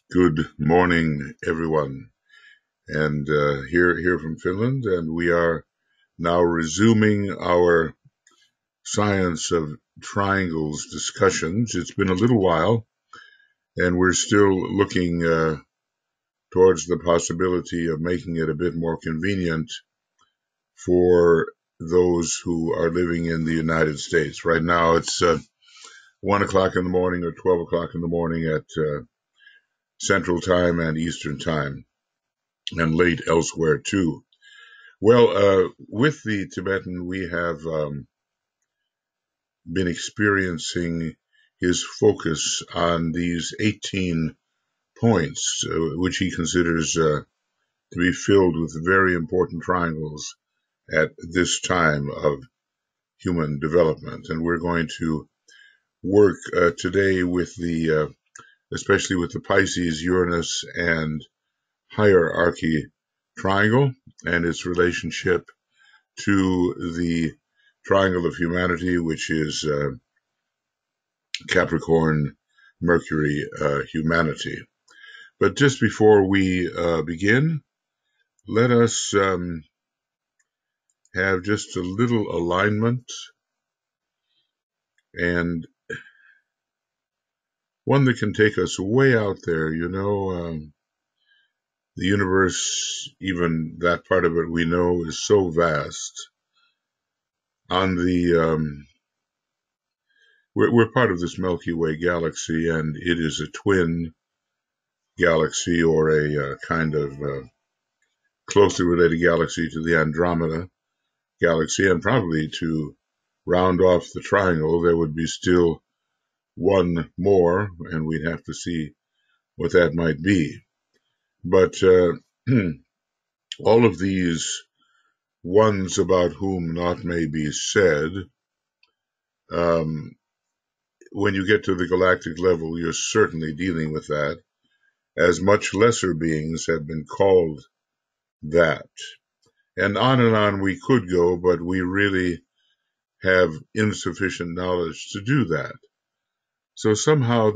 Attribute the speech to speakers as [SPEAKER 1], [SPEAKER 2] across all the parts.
[SPEAKER 1] Good morning, everyone, and here from Finland, and we are now resuming our science of triangles discussions. It's been a little while, and we're still looking towards the possibility of making it a bit more convenient for those who are living in the United States. Right now, it's 1 o'clock in the morning or 12 o'clock in the morning at Central Time and Eastern Time, and late elsewhere too. Well, with the Tibetan, we have been experiencing his focus on these 18 points, which he considers to be filled with very important triangles at this time of human development. And we're going to work today with especially with the Pisces, Uranus, and hierarchy triangle and its relationship to the triangle of humanity, which is Capricorn, Mercury, humanity. But just before we begin, let us have just a little alignment, and one that can take us way out there. The universe, even that part of it we know, is so vast. We're part of this Milky Way galaxy, and it is a twin galaxy, or a kind of closely related galaxy to the Andromeda galaxy, and probably to round off the triangle, there would be still one more, and we'd have to see what that might be. But all of these ones about whom naught may be said, when you get to the galactic level, you're certainly dealing with that, as much lesser beings have been called that. And on we could go, but we really have insufficient knowledge to do that. So somehow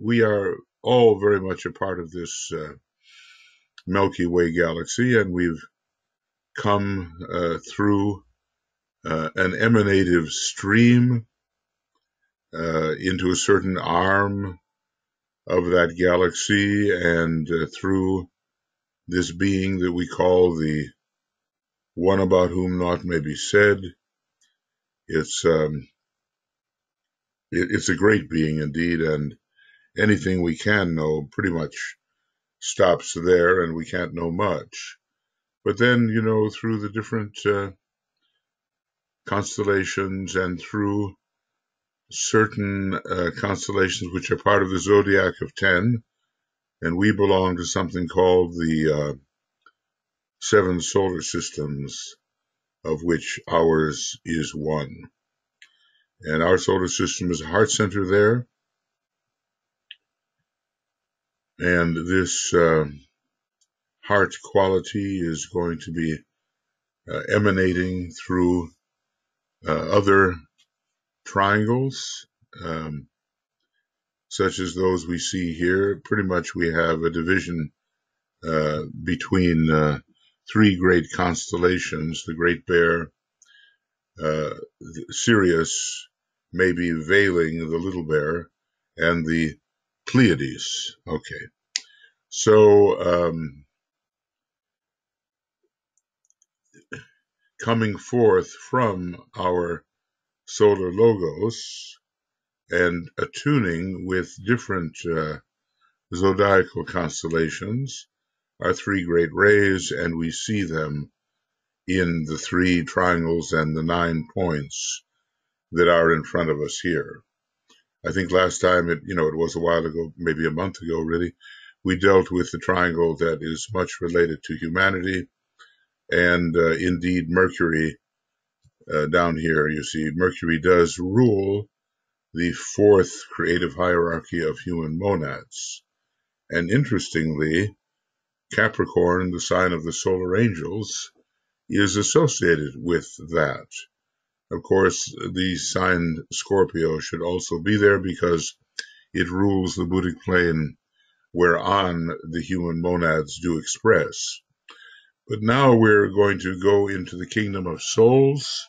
[SPEAKER 1] we are all very much a part of this Milky Way galaxy, and we've come through an emanative stream into a certain arm of that galaxy, and through this being that we call the one about whom naught may be said. It's a great being indeed, and anything we can know pretty much stops there, and we can't know much. But then, through the different constellations, and through certain constellations which are part of the zodiac of 10, and we belong to something called the 7 solar systems, of which ours is one. And our solar system is a heart center there, and this heart quality is going to be emanating through other triangles, such as those we see here. Pretty much we have a division between 3 great constellations: the Great Bear, Sirius, maybe veiling the Little Bear, and the Pleiades. Okay, so coming forth from our solar logos and attuning with different zodiacal constellations are 3 great rays, and we see them in the 3 triangles and the 9 points that are in front of us here. I think last time, it was a while ago, maybe a month ago really, we dealt with the triangle that is much related to humanity, and indeed Mercury, down here you see Mercury does rule the 4th creative hierarchy of human monads. And interestingly, Capricorn, the sign of the solar angels, is associated with that. Of course, the sign Scorpio should also be there because it rules the Buddhic plane whereon the human monads do express. But now we're going to go into the kingdom of souls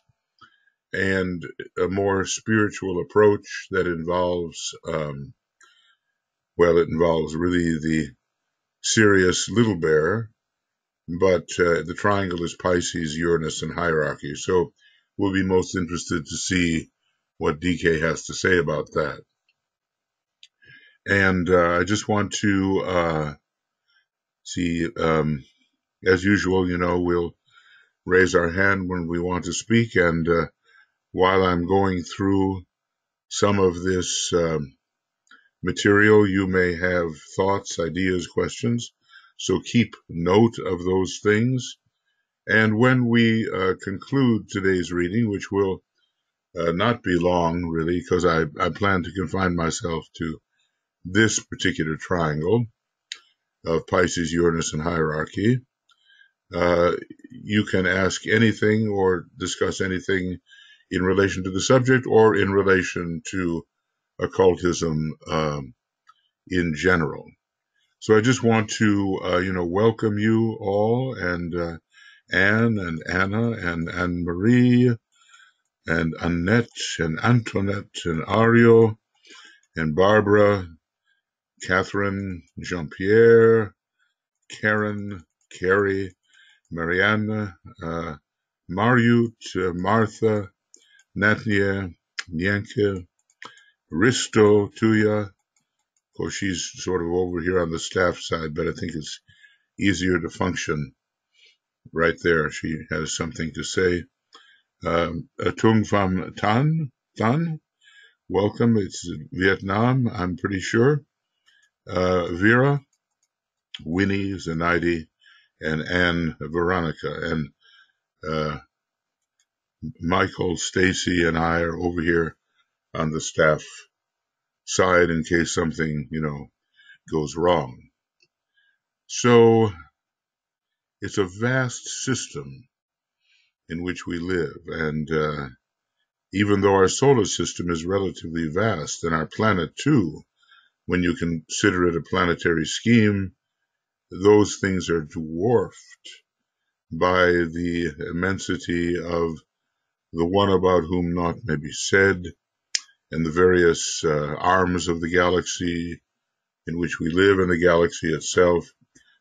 [SPEAKER 1] and a more spiritual approach that involves, it involves really the Sirius little bear, but the triangle is Pisces, Uranus, and hierarchy. So we'll be most interested to see what DK has to say about that. And I just want to see, as usual, we'll raise our hand when we want to speak. And while I'm going through some of this material, you may have thoughts, ideas, questions. So keep note of those things. And when we conclude today's reading, which will not be long, really, because I plan to confine myself to this particular triangle of Pisces, Uranus, and hierarchy, you can ask anything or discuss anything in relation to the subject or in relation to occultism in general. So I just want to, welcome you all, and Anne and Anna and Anne-Marie and Annette and Antoinette and Ario and Barbara, Catherine, Jean-Pierre, Karen, Carrie, Marianne, Mariut, Martha, Natnia, Nyanka, Risto, Tuya. Of course, she's sort of over here on the staff side, but I think it's easier to function right there. She has something to say. Tung Pham Tan, welcome. It's Vietnam, I'm pretty sure. Vera, Winnie, Zenaidi, and Anne Veronica. And Michael, Stacy, and I are over here on the staff side in case something, goes wrong. So it's a vast system in which we live, and even though our solar system is relatively vast, and our planet too, when you consider it a planetary scheme, those things are dwarfed by the immensity of the one about whom naught may be said, and the various arms of the galaxy in which we live, and the galaxy itself.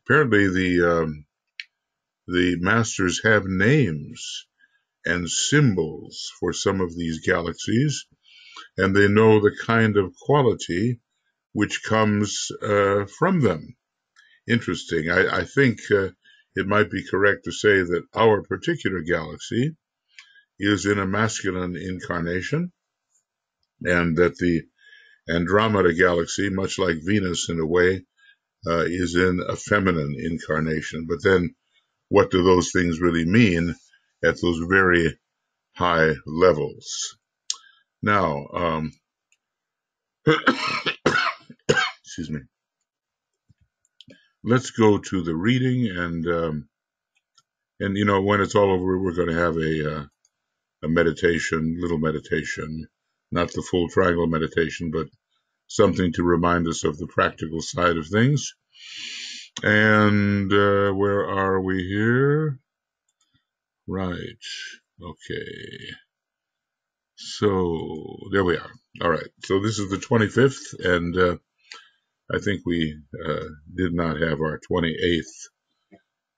[SPEAKER 1] Apparently the masters have names and symbols for some of these galaxies, and they know the kind of quality which comes from them. Interesting. I think it might be correct to say that our particular galaxy is in a masculine incarnation, and that the Andromeda galaxy, much like Venus in a way, is in a feminine incarnation. But then what do those things really mean at those very high levels? Now, excuse me. Let's go to the reading, and when it's all over, we're going to have a meditation, little meditation, not the full triangle meditation, but something to remind us of the practical side of things. And where are we here? Right. Okay. So there we are. All right. So this is the 25th, and I think we did not have our 28th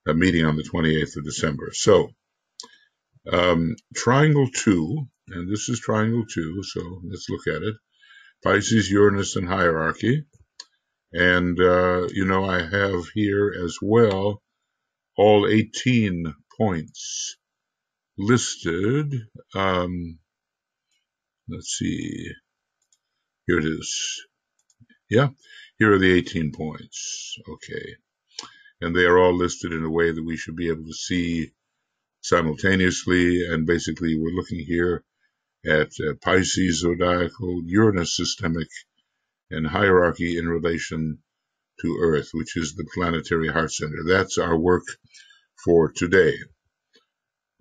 [SPEAKER 1] meeting on the 28th of December. So Triangle 2, and this is Triangle 2, so let's look at it. Pisces, Uranus, and hierarchy. And, I have here as well all 18 points listed. Let's see. Here it is. Yeah, here are the 18 points. Okay. And they are all listed in a way that we should be able to see simultaneously. And basically, we're looking here at Pisces zodiacal, Uranus systemic, and hierarchy in relation to Earth, which is the planetary heart center. That's our work for today.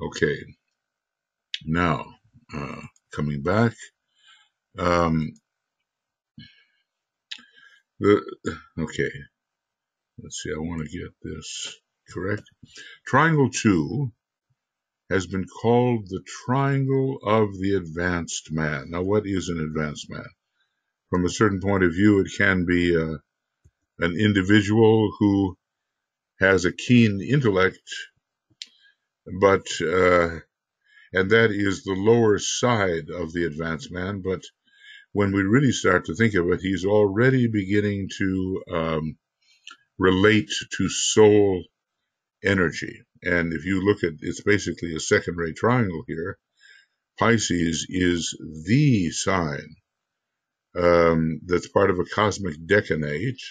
[SPEAKER 1] Okay. Now, coming back. Okay. let's see, I want to get this correct. Triangle 2 has been called the triangle of the advanced man. Now, what is an advanced man? From a certain point of view, it can be an individual who has a keen intellect, but and that is the lower side of the advanced man. But when we really start to think of it, he's already beginning to relate to soul energy. And if you look at, it's basically a second-rate triangle here. Pisces is the sign that's part of a cosmic decanate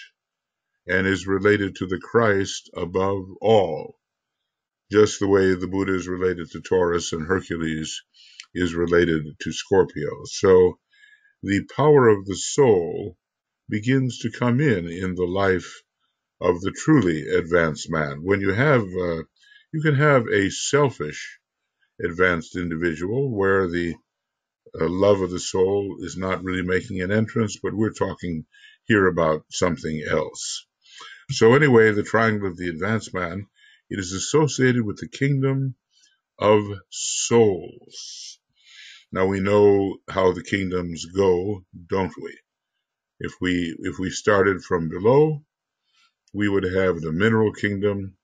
[SPEAKER 1] and is related to the Christ above all, just the way the Buddha is related to Taurus and Hercules is related to Scorpio. So the power of the soul begins to come in the life of the truly advanced man. When you have, you can have a selfish advanced individual where the love of the soul is not really making an entrance, but we're talking here about something else. So anyway, the triangle of the advanced man, it is associated with the kingdom of souls. Now we know how the kingdoms go, don't we? If we started from below, we would have the mineral kingdom.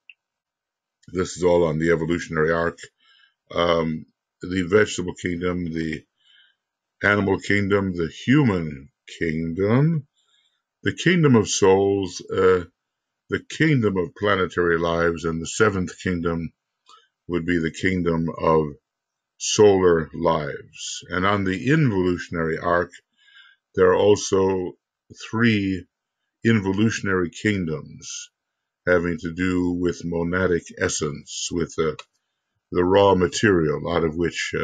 [SPEAKER 1] This is all on the evolutionary arc. The vegetable kingdom, the animal kingdom, the human kingdom, the kingdom of souls, the kingdom of planetary lives, and the seventh kingdom would be the kingdom of solar lives. And on the involutionary arc, there are also 3 involutionary kingdoms having to do with monadic essence, with the raw material out of which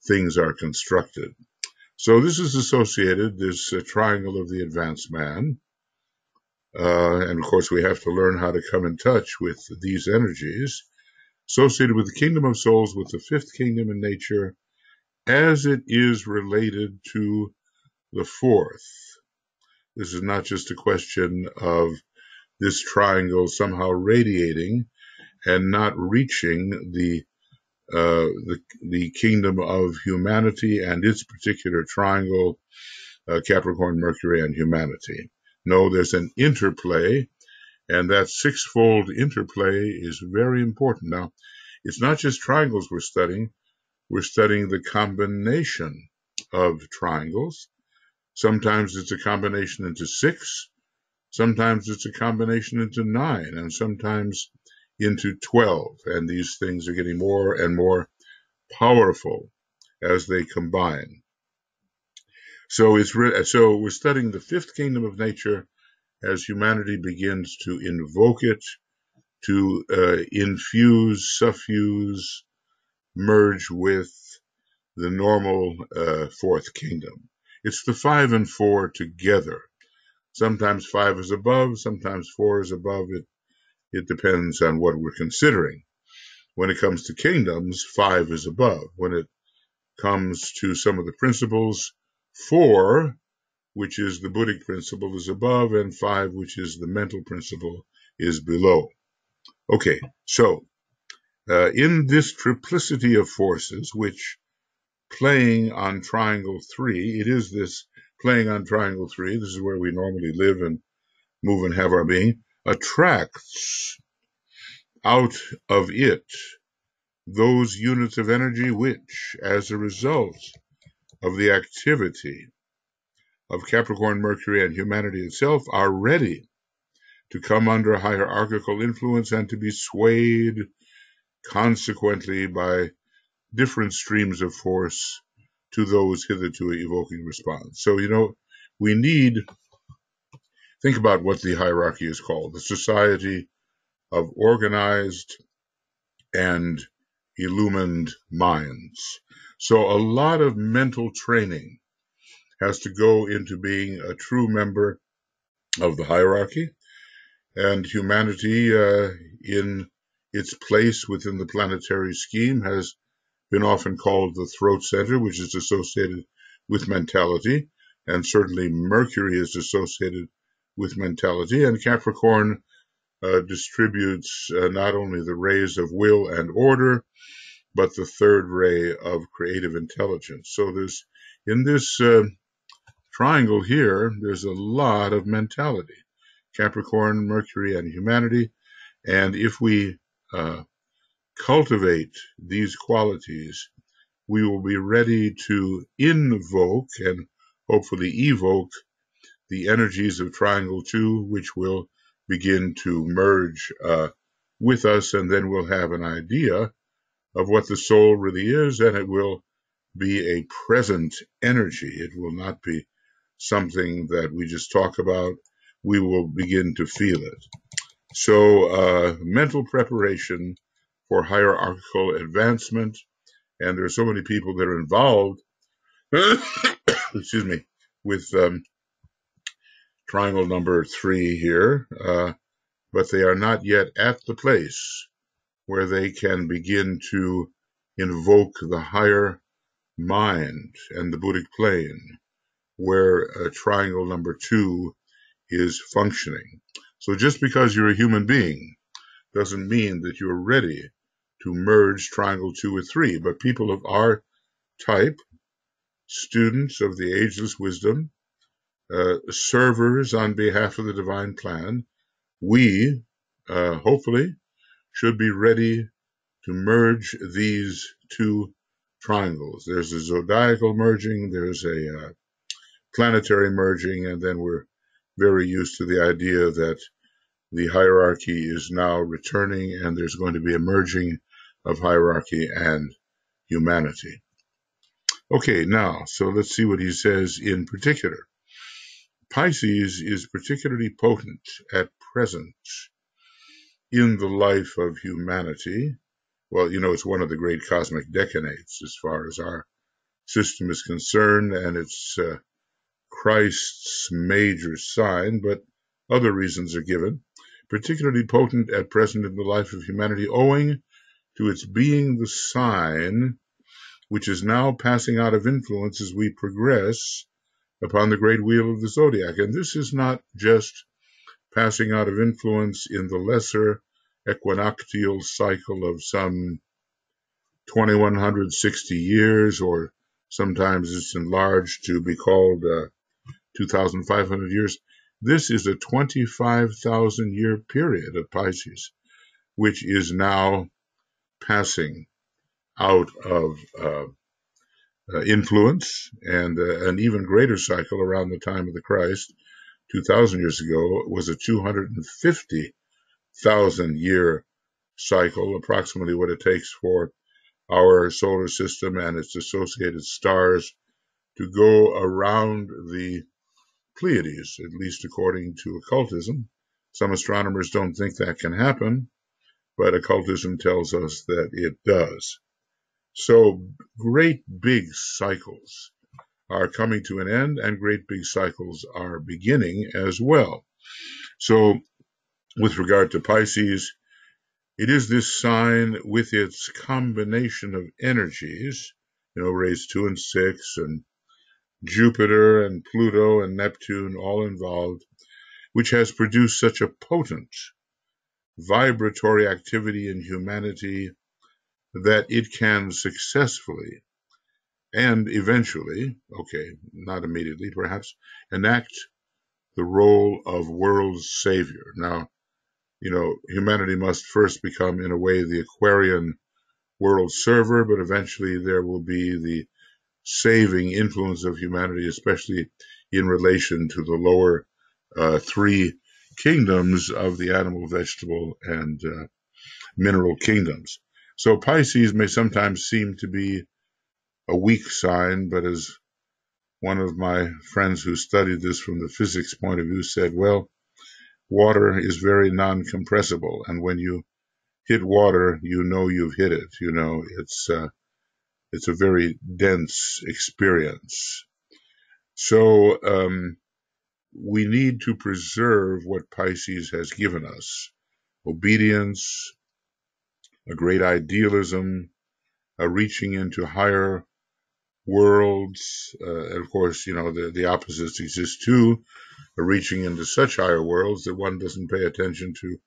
[SPEAKER 1] things are constructed. So this is associated, this triangle of the advanced man, and of course we have to learn how to come in touch with these energies, associated with the kingdom of souls, with the 5th kingdom in nature, as it is related to the 4th. This is not just a question of this triangle somehow radiating and not reaching the kingdom of humanity and its particular triangle, Capricorn, Mercury, and humanity. No, there's an interplay, and that 6-fold interplay is very important. Now, it's not just triangles we're studying the combination of triangles. Sometimes it's a combination into 6, sometimes it's a combination into 9, and sometimes into 12, and these things are getting more and more powerful as they combine. So we're studying the 5th kingdom of nature as humanity begins to invoke it, to infuse, suffuse, merge with the normal 4th kingdom. It's the 5 and 4 together. Sometimes 5 is above, sometimes 4 is above. It depends on what we're considering. When it comes to kingdoms, 5 is above. When it comes to some of the principles, 4, which is the Buddhic principle, is above, and 5, which is the mental principle, is below. Okay, so in this triplicity of forces, which playing on triangle 3, it is this playing on triangle 3, this is where we normally live and move and have our being, attracts out of it those units of energy which, as a result of the activity of Capricorn, Mercury, and humanity itself, are ready to come under hierarchical influence and to be swayed consequently by different streams of force to those hitherto evoking response. So, think about what the hierarchy is called, the society of organized and illumined minds. So a lot of mental training has to go into being a true member of the hierarchy, and humanity in its place within the planetary scheme has been often called the throat center, which is associated with mentality, and certainly Mercury is associated with mentality, and Capricorn distributes not only the rays of will and order, but the third ray of creative intelligence. So there's, in this triangle here, there's a lot of mentality. Capricorn, Mercury, and humanity. And if we cultivate these qualities, we will be ready to invoke and hopefully evoke the energies of Triangle 2, which will begin to merge with us, and then we'll have an idea of what the soul really is, and it will be a present energy. It will not be something that we just talk about. We will begin to feel it. So mental preparation for hierarchical advancement, and there are so many people that are involved excuse me, with triangle number 3 here, but they are not yet at the place where they can begin to invoke the higher mind and the Buddhic plane, where triangle number 2 is functioning. So just because you're a human being doesn't mean that you're ready to merge triangle 2 with 3, but people of our type, students of the ageless wisdom, servers on behalf of the divine plan, we hopefully should be ready to merge these two triangles. There's a zodiacal merging, there's a planetary merging, and then we're very used to the idea that the hierarchy is now returning and there's going to be a merging of hierarchy and humanity. Okay, now, so let's see what he says in particular. Pisces is particularly potent at present in the life of humanity. Well, you know, it's one of the great cosmic decanates as far as our system is concerned, and it's Christ's major sign, but other reasons are given. Particularly potent at present in the life of humanity, owing to its being the sign which is now passing out of influence as we progress upon the great wheel of the zodiac. And this is not just passing out of influence in the lesser equinoctial cycle of some 2160 years, or sometimes it's enlarged to be called 2,500 years. This is a 25,000 year period of Pisces, which is now passing out of influence, and an even greater cycle around the time of the Christ, 2,000 years ago, was a 250,000 year cycle, approximately what it takes for our solar system and its associated stars to go around the Pleiades, at least according to occultism. Some astronomers don't think that can happen, but occultism tells us that it does. So great big cycles are coming to an end, and great big cycles are beginning as well. So with regard to Pisces, it is this sign with its combination of energies, you know, raised 2 and 6, and Jupiter and Pluto and Neptune all involved, which has produced such a potent vibratory activity in humanity that it can successfully and eventually, okay, not immediately perhaps, enact the role of World Saviour. Now, you know, humanity must first become, in a way, the Aquarian world server, but eventually there will be the saving influence of humanity, especially in relation to the lower 3 kingdoms of the animal, vegetable, and mineral kingdoms. So Pisces may sometimes seem to be a weak sign, but as one of my friends who studied this from the physics point of view said, well, water is very non-compressible, and when you hit water, you know you've hit it. You know, it's a very dense experience. So we need to preserve what Pisces has given us: obedience, a great idealism, a reaching into higher worlds. And of course, you know, the opposites exist too, a reaching into such higher worlds that one doesn't pay attention to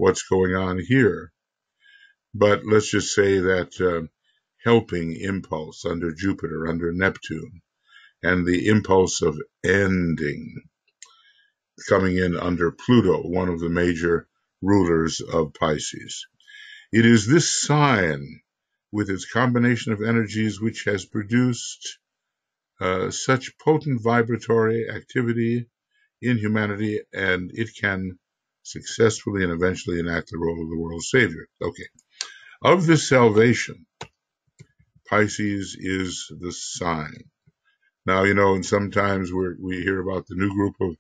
[SPEAKER 1] what's going on here. But let's just say that helping impulse under Jupiter, under Neptune, and the impulse of ending coming in under Pluto, one of the major rulers of Pisces. It is this sign, with its combination of energies, which has produced such potent vibratory activity in humanity, and it can successfully and eventually enact the role of the world savior. Okay. Of this salvation, Pisces is the sign. Now, and sometimes we hear about the new group of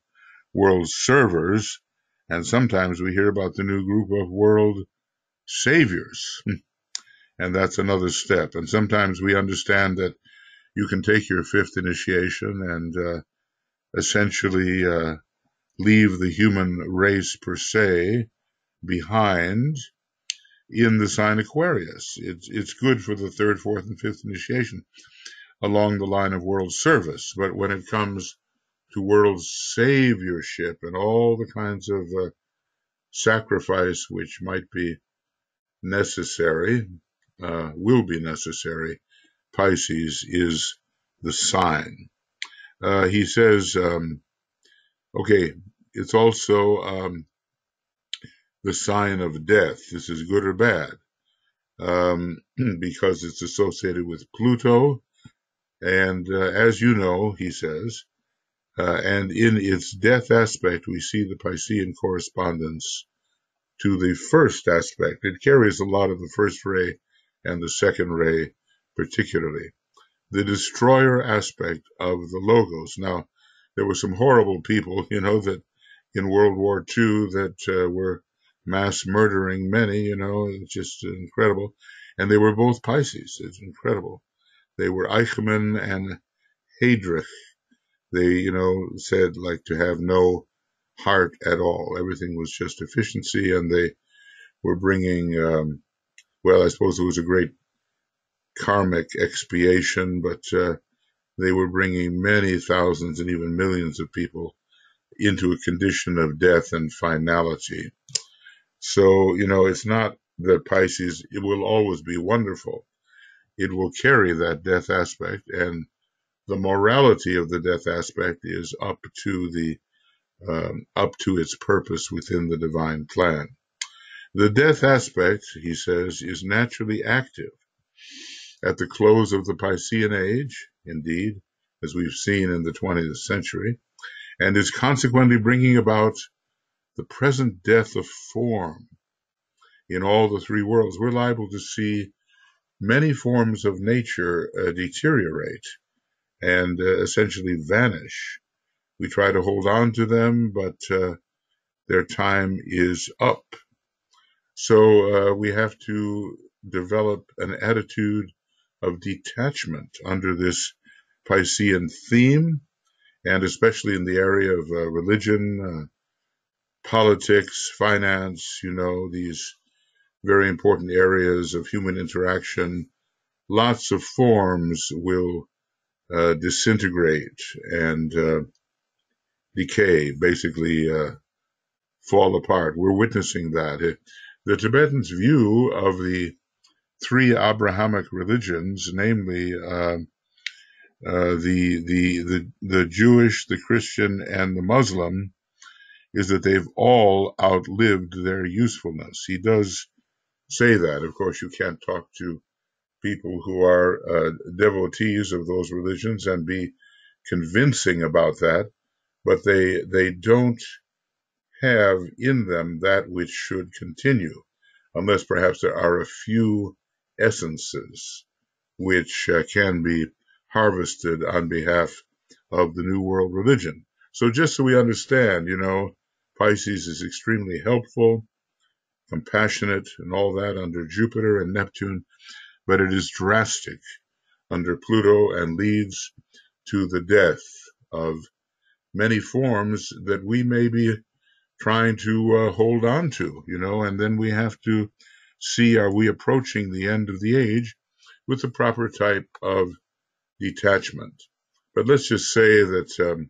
[SPEAKER 1] world servers, and sometimes we hear about the new group of world saviors, and that's another step. And sometimes we understand that you can take your fifth initiation and essentially leave the human race per se behind in the sign Aquarius. It's good for the third, fourth, and fifth initiation along the line of world service, but when it comes to world saviorship and all the kinds of sacrifice which might be necessary, will be necessary, Pisces is the sign. He says, okay, it's also the sign of death. This is good or bad, because it's associated with Pluto, and as you know, he says, and in its death aspect, we see the Piscean correspondence to the first aspect. It carries a lot of the first ray and the second ray particularly. The destroyer aspect of the Logos. Now, there were some horrible people, that in World War II that were mass murdering many, it's just incredible. And they were both Pisces. It's incredible. They were Eichmann and Heydrich. They, said like to have no heart at all. Everything was just efficiency, and they were bringing, I suppose it was a great karmic expiation, but they were bringing many thousands and even millions of people into a condition of death and finality. So, it's not that Pisces, it will always be wonderful. It will carry that death aspect, and the morality of the death aspect is up to its purpose within the divine plan. The death aspect, he says, is naturally active at the close of the Piscean age, indeed, as we've seen in the 20th century, and is consequently bringing about the present death of form in all the three worlds. We're liable to see many forms of nature deteriorate and essentially vanish. We try to hold on to them, but their time is up. So we have to develop an attitude of detachment under this Piscean theme, and especially in the area of religion, politics, finance, these very important areas of human interaction. Lots of forms will disintegrate and decay, basically fall apart. We're witnessing that. The Tibetans' view of the three Abrahamic religions, namely the Jewish, the Christian, and the Muslim, is that they've all outlived their usefulness. He does say that. Of course, you can't talk to people who are devotees of those religions and be convincing about that, but they don't have in them that which should continue, unless perhaps there are a few essences which can be harvested on behalf of the New World religion. So just so we understand, Pisces is extremely helpful, compassionate, and all that under Jupiter and Neptune, but it is drastic under Pluto and leads to the death of many forms that we may be trying to hold on to, and then we have to see, are we approaching the end of the age with the proper type of detachment? But let's just say that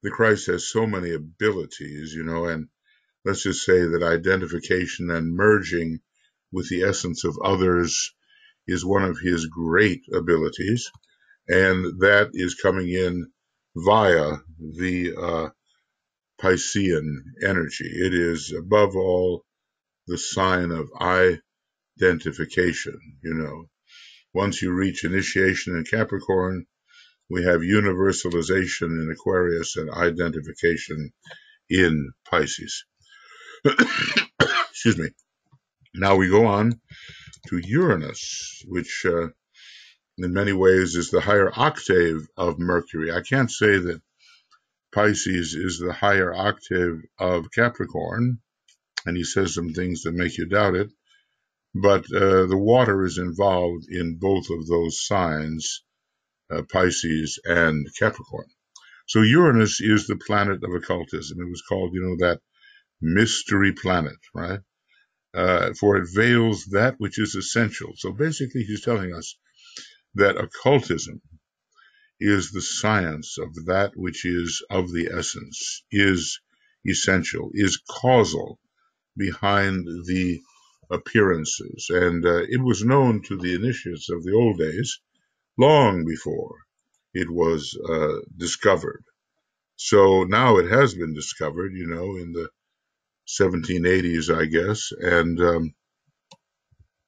[SPEAKER 1] the Christ has so many abilities, and let's just say that identification and merging with the essence of others is one of his great abilities, and that is coming in via the Piscean energy. It is above all the sign of identification. Once you reach initiation in Capricorn, we have universalization in Aquarius and identification in Pisces. Excuse me. Now we go on to Uranus, which in many ways is the higher octave of Mercury. I can't say that Pisces is the higher octave of Capricorn, and he says some things that make you doubt it, but the water is involved in both of those signs, Pisces and Capricorn. So Uranus is the planet of occultism. It was called, that mystery planet, right? For it veils that which is essential. So basically he's telling us that occultism is the science of that which is of the essence, is essential, is causal behind the appearances. And it was known to the initiates of the old days long before it was discovered. So now it has been discovered, in the 1780s, I guess, and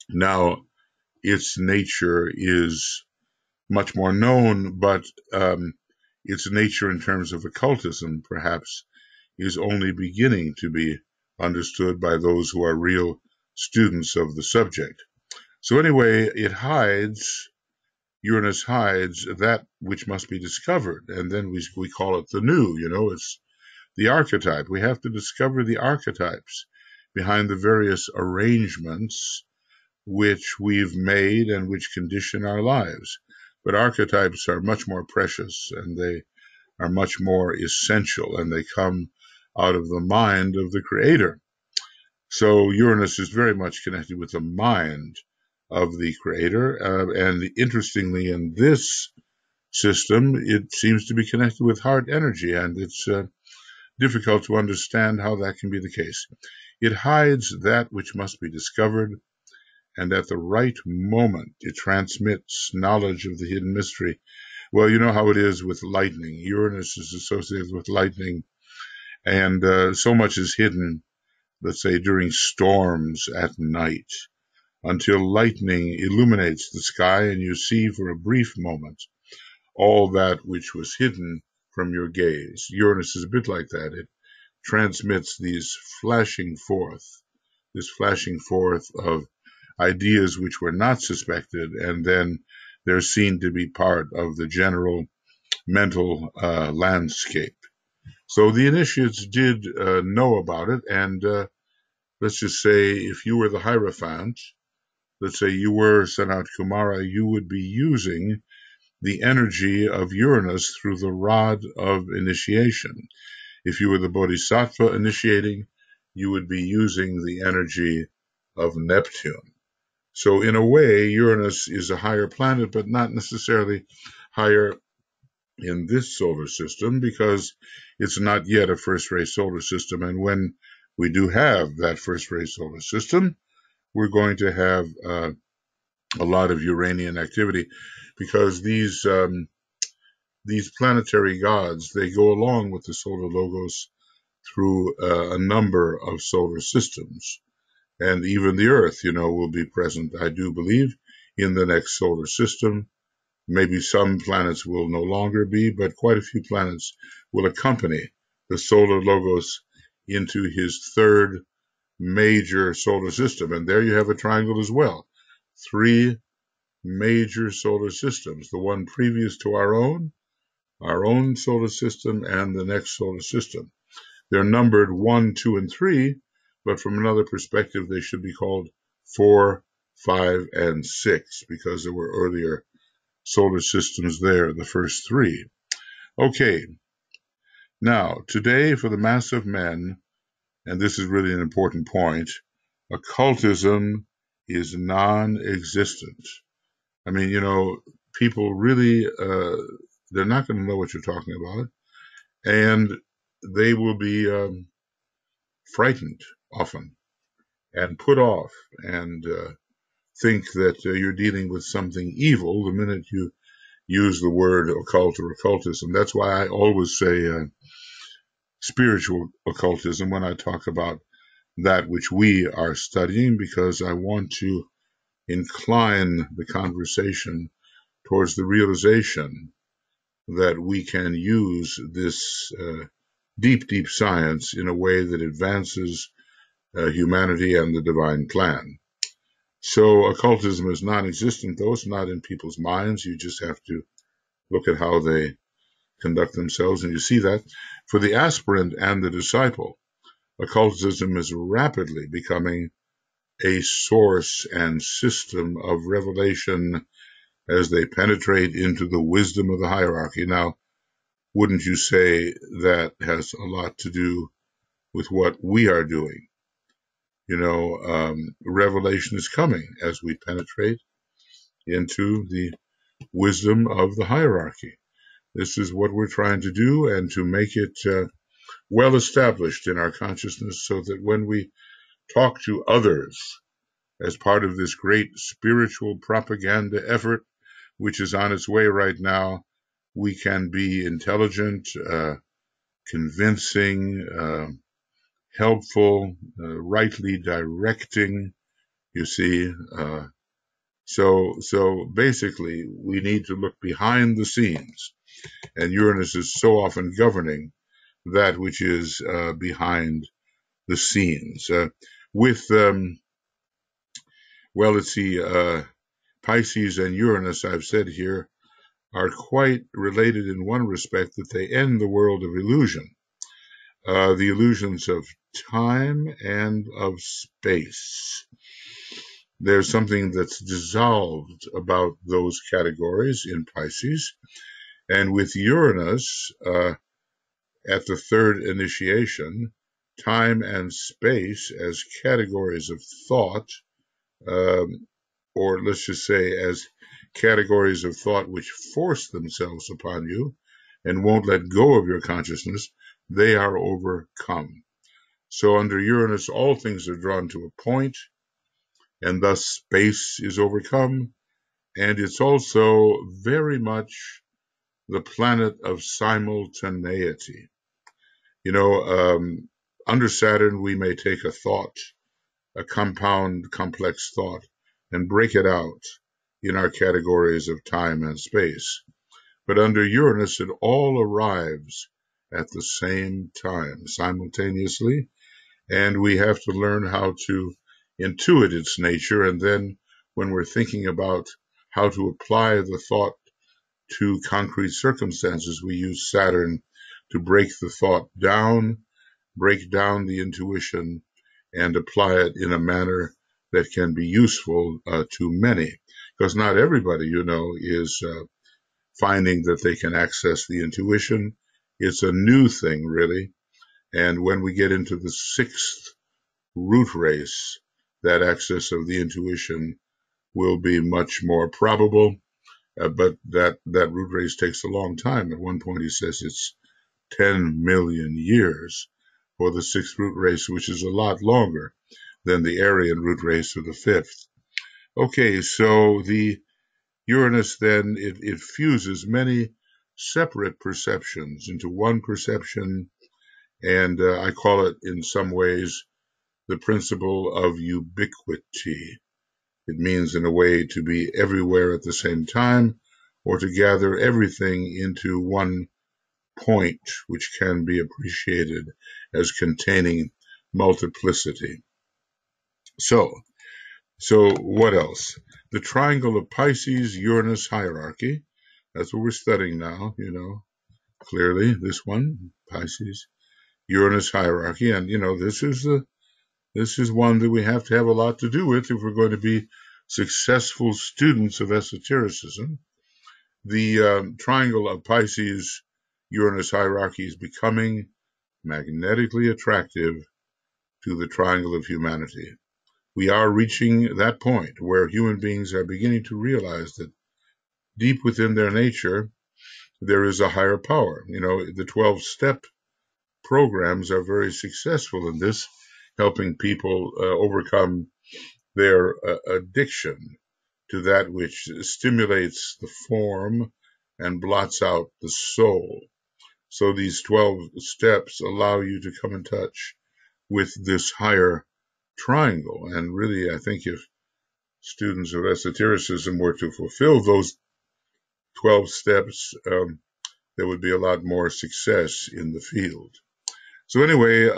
[SPEAKER 1] now its nature is much more known, but its nature in terms of occultism, perhaps, is only beginning to be understood by those who are real students of the subject. So anyway, Uranus hides that which must be discovered, and then we call it the new, it's the archetype. We have to discover the archetypes behind the various arrangements which we've made and which condition our lives. But archetypes are much more precious, and they are much more essential, and they come out of the mind of the Creator. So Uranus is very much connected with the mind of the Creator, and interestingly, in this system, it seems to be connected with heart energy, and it's difficult to understand how that can be the case. It hides that which must be discovered, and at the right moment, it transmits knowledge of the hidden mystery. Well, you know how it is with lightning. Uranus is associated with lightning, and so much is hidden, let's say, during storms at night, until lightning illuminates the sky and you see for a brief moment all that which was hidden from your gaze. Uranus is a bit like that. It transmits this flashing forth of ideas which were not suspected, and then they're seen to be part of the general mental landscape. So the initiates did know about it, and let's just say if you were the Hierophant, let's say you were Sanat Kumara, you would be using the energy of Uranus through the rod of initiation. If you were the Bodhisattva initiating, you would be using the energy of Neptune. So in a way, Uranus is a higher planet, but not necessarily higher in this solar system, because it's not yet a first-ray solar system. And when we do have that first-ray solar system, we're going to have a lot of Uranian activity, because these planetary gods, they go along with the solar logos through a number of solar systems. And even the Earth, will be present, I do believe, in the next solar system. Maybe some planets will no longer be, but quite a few planets will accompany the solar logos into his third major solar system. And there you have a triangle as well. 3 major solar systems, the one previous to our own solar system, and the next solar system. They're numbered 1, 2, and 3, but from another perspective, they should be called 4, 5, and 6, because there were earlier solar systems there, the first 3. Okay, now, today for the mass of men, and this is really an important point, occultism is non-existent. I mean, people really, they're not going to know what you're talking about, and they will be frightened often and put off and think that you're dealing with something evil the minute you use the word occult or occultism. That's why I always say spiritual occultism when I talk about that which we are studying, because I want to incline the conversation towards the realization that we can use this deep, deep science in a way that advances humanity and the divine plan. So occultism is non-existent, though. It's not in people's minds. You just have to look at how they conduct themselves, and you see that. For the aspirant and the disciple, occultism is rapidly becoming a source and system of revelation as they penetrate into the wisdom of the hierarchy. Now, wouldn't you say that has a lot to do with what we are doing? You know, revelation is coming as we penetrate into the wisdom of the hierarchy. This is what we're trying to do, and to make it well established in our consciousness so that when we talk to others as part of this great spiritual propaganda effort, which is on its way right now, we can be intelligent, convincing, helpful, rightly directing, you see. So basically, we need to look behind the scenes, and Uranus is so often governing that which is behind the scenes. Let's see, Pisces and Uranus, I've said here, are quite related in one respect, that they end the world of illusion, the illusions of time and of space. There's something that's dissolved about those categories in Pisces. And with Uranus, at the third initiation, time and space as categories of thought, or let's just say as categories of thought which force themselves upon you and won't let go of your consciousness, they are overcome. So under Uranus, all things are drawn to a point, and thus space is overcome, and it's also very much the planet of simultaneity. You know, under Saturn, we may take a thought, a compound, complex thought, and break it out in our categories of time and space. But under Uranus, it all arrives at the same time, simultaneously, and we have to learn how to intuit its nature, and then when we're thinking about how to apply the thought to concrete circumstances, we use Saturn to break the thought down, break down the intuition, and apply it in a manner that can be useful to many. Because not everybody, you know, is finding that they can access the intuition. It's a new thing, really. And when we get into the sixth root race, that access of the intuition will be much more probable. But that root race takes a long time. At one point, he says it's 10 million years for the sixth root race, which is a lot longer than the Aryan root race or the fifth. Okay, so the Uranus then, it fuses many separate perceptions into one perception, and I call it in some ways the principle of ubiquity. It means in a way to be everywhere at the same time, or to gather everything into one point, which can be appreciated as containing multiplicity. So what else? The triangle of Pisces-Uranus hierarchy. That's what we're studying now, you know, clearly, this one, Pisces-Uranus hierarchy. And, you know, this is one that we have to have a lot to do with if we're going to be successful students of esotericism. The triangle of Pisces-Uranus hierarchy is becoming magnetically attractive to the triangle of humanity. We are reaching that point where human beings are beginning to realize that deep within their nature, there is a higher power. You know, the 12-step programs are very successful in this, helping people overcome their addiction to that which stimulates the form and blots out the soul. So these 12 steps allow you to come in touch with this higher triangle. And really, I think if students of esotericism were to fulfill those 12 steps, there would be a lot more success in the field. So anyway,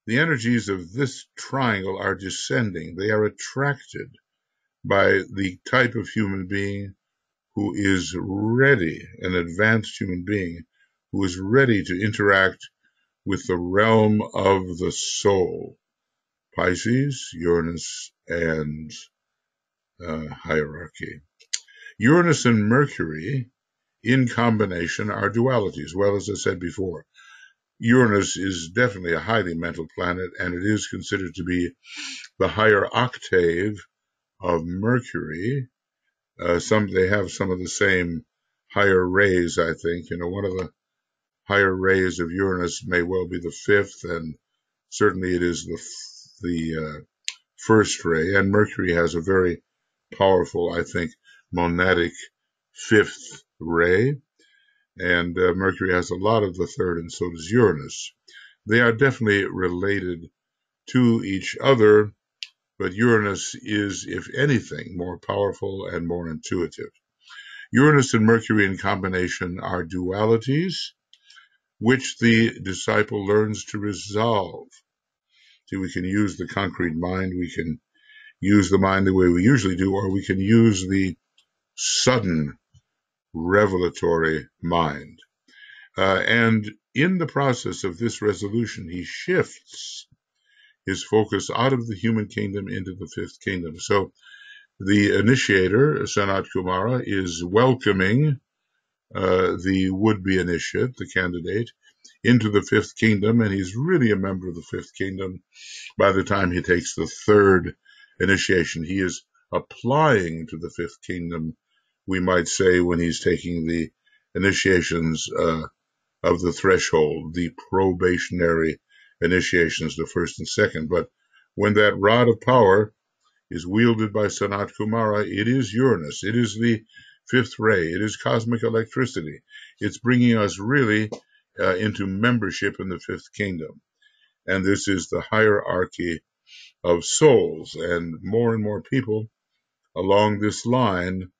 [SPEAKER 1] the energies of this triangle are descending. They are attracted by the type of human being who is ready, an advanced human being who is ready to interact with the realm of the soul. Pisces, Uranus, and hierarchy. Uranus and Mercury in combination are dualities. Well, as I said before, Uranus is definitely a highly mental planet, and it is considered to be the higher octave of Mercury. They have some of the same higher rays, I think. One of the higher rays of Uranus may well be the fifth, and certainly it is the first ray. And Mercury has a very powerful, I think, monadic fifth ray. And Mercury has a lot of the third, and so does Uranus. They are definitely related to each other, but Uranus is, if anything, more powerful and more intuitive. Uranus and Mercury in combination are dualities, which the disciple learns to resolve. See, we can use the concrete mind, we can use the mind the way we usually do, or we can use the sudden revelatory mind. And in the process of this resolution, he shifts his focus out of the human kingdom into the fifth kingdom. So the initiator, Sanat Kumara, is welcoming the would-be initiate, the candidate, into the fifth kingdom, and he's really a member of the fifth kingdom by the time he takes the third initiation. He is applying to the fifth kingdom, we might say, when he's taking the initiations of the threshold, the probationary initiations, the first and second. But when that rod of power is wielded by Sanat Kumara, it is Uranus. It is the fifth ray. It is cosmic electricity. It's bringing us really into membership in the fifth kingdom. And this is the hierarchy of souls. And more people along this line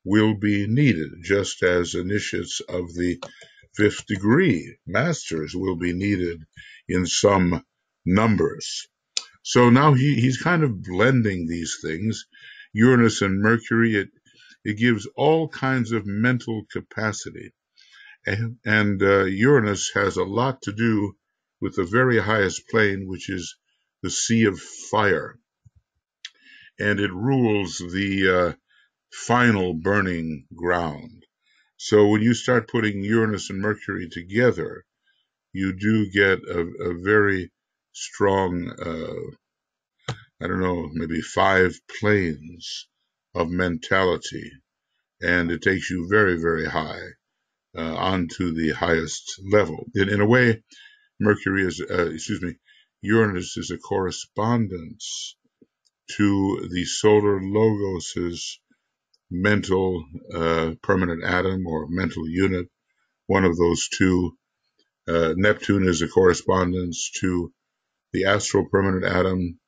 [SPEAKER 1] will be needed, just as initiates of the fifth degree, masters, will be needed in some numbers. So now he's kind of blending these things. Uranus and Mercury, it gives all kinds of mental capacity. And Uranus has a lot to do with the very highest plane, which is the sea of fire. And it rules the final burning ground. So when you start putting Uranus and Mercury together, you do get a very strong, maybe 5 planes of mentality. And it takes you very, very high onto the highest level. In a way, Uranus is a correspondence to the solar logos's mental permanent atom or mental unit, one of those two. Neptune is a correspondence to the astral permanent atom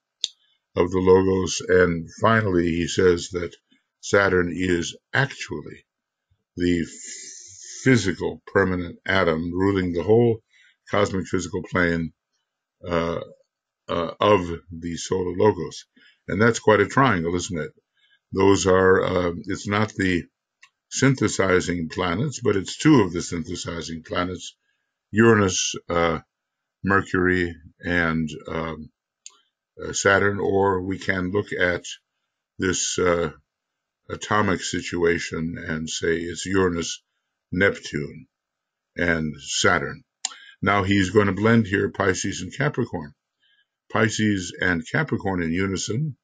[SPEAKER 1] of the logos. And finally, he says that Saturn is actually the physical permanent atom ruling the whole cosmic physical plane of the solar logos. And that's quite a triangle, isn't it? Those are, it's not the synthesizing planets, but it's 2 of the synthesizing planets, Uranus, Mercury, and Saturn. Or we can look at this atomic situation and say it's Uranus, Neptune, and Saturn. Now he's going to blend here Pisces and Capricorn. Pisces and Capricorn in unison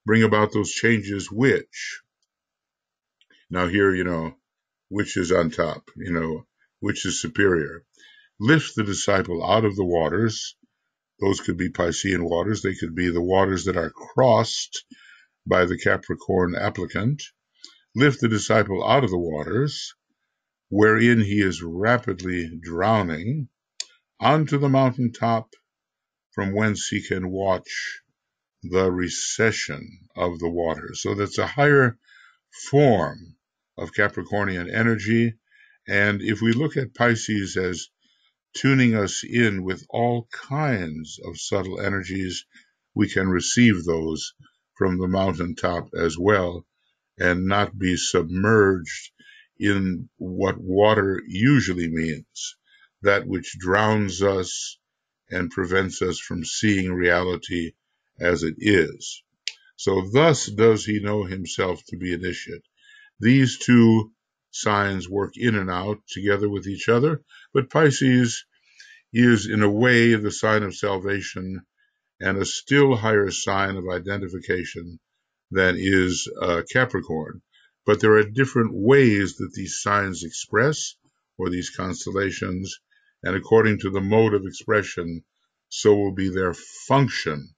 [SPEAKER 1] bring about those changes which, now here, which is on top, which is superior. Lift the disciple out of the waters. Those could be Piscean waters. They could be the waters that are crossed by the Capricorn applicant. Lift the disciple out of the waters, wherein he is rapidly drowning, onto the mountain top, from whence he can watch the recession of the waters. So that's a higher form of Capricornian energy. And if we look at Pisces as tuning us in with all kinds of subtle energies, we can receive those from the mountaintop as well and not be submerged in what water usually means, that which drowns us and prevents us from seeing reality as it is. So thus does he know himself to be initiate. These two signs work in and out together with each other, but Pisces is in a way the sign of salvation and a still higher sign of identification than is Capricorn. But there are different ways that these signs express, or these constellations, and according to the mode of expression, so will be their function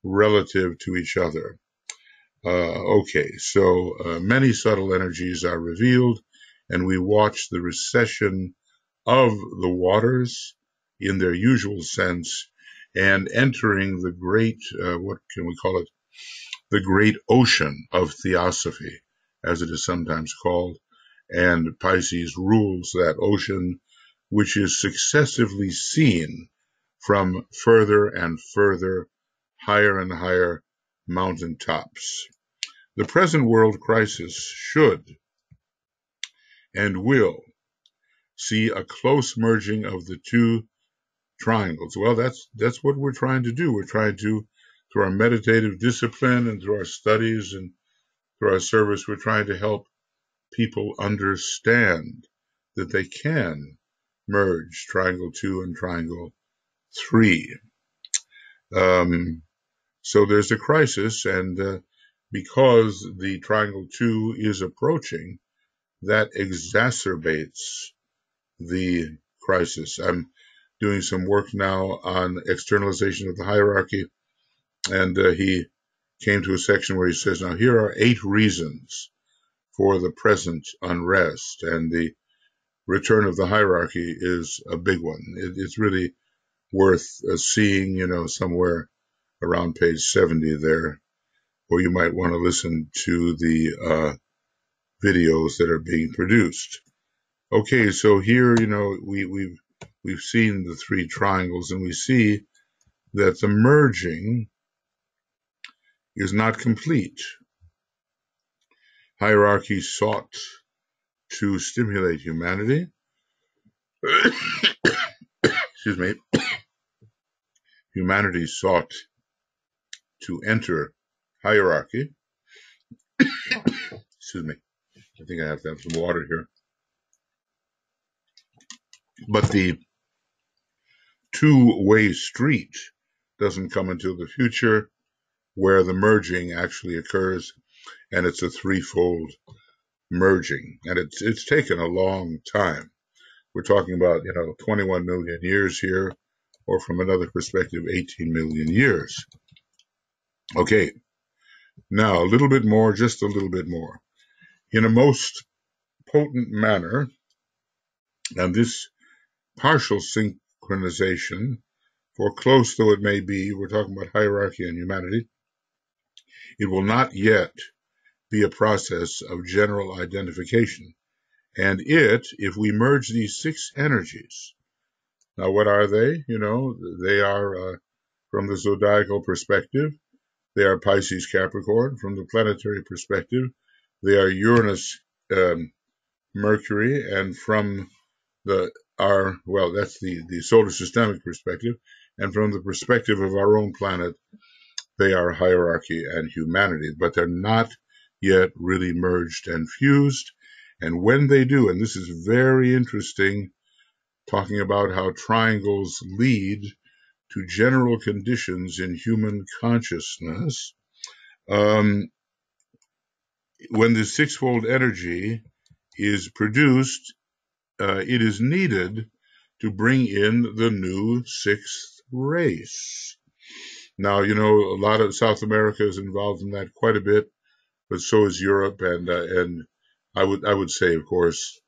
[SPEAKER 1] relative to each other. So many subtle energies are revealed, and we watch the recession of the waters in their usual sense and entering the great, what can we call it, the great ocean of theosophy, as it is sometimes called, and Pisces rules that ocean, which is successively seen from further and further, higher and higher mountain tops. The present world crisis should and will see a close merging of the two triangles. Well, that's what we're trying to do. We're trying to, through our meditative discipline and through our studies and through our service, we're trying to help people understand that they can merge triangle 2 and triangle 3. So there's a crisis, and because the triangle 2 is approaching, that exacerbates the crisis. I'm doing some work now on externalization of the hierarchy, and he came to a section where he says, now here are 8 reasons for the present unrest, and the return of the hierarchy is a big one. It's really worth seeing, somewhere around page 70 there, or you might want to listen to the videos that are being produced. Okay, so here, we've seen the 3 triangles, and we see that the merging is not complete. Hierarchy sought to stimulate humanity. Excuse me. Humanity sought to enter hierarchy. Excuse me. I think I have to have some water here. But the two-way street doesn't come until the future, where the merging actually occurs, and it's a threefold merging, and it's taken a long time. We're talking about 21 million years here, or from another perspective, 18 million years. Okay, now a little bit more, just a little bit more. In a most potent manner, and this partial synchronization, for close though it may be, we're talking about hierarchy and humanity, it will not yet be a process of general identification. And if we merge these 6 energies, now what are they? They are, from the zodiacal perspective, they are Pisces Capricorn. From the planetary perspective, they are Uranus Mercury, and from that's the solar systemic perspective, and from the perspective of our own planet, they are hierarchy and humanity, but they're not yet really merged and fused. And when they do, and this is very interesting, talking about how triangles lead to general conditions in human consciousness, when the 6-fold energy is produced, it is needed to bring in the new sixth race. Now, a lot of South America is involved in that quite a bit, but so is Europe, and I would say, of course,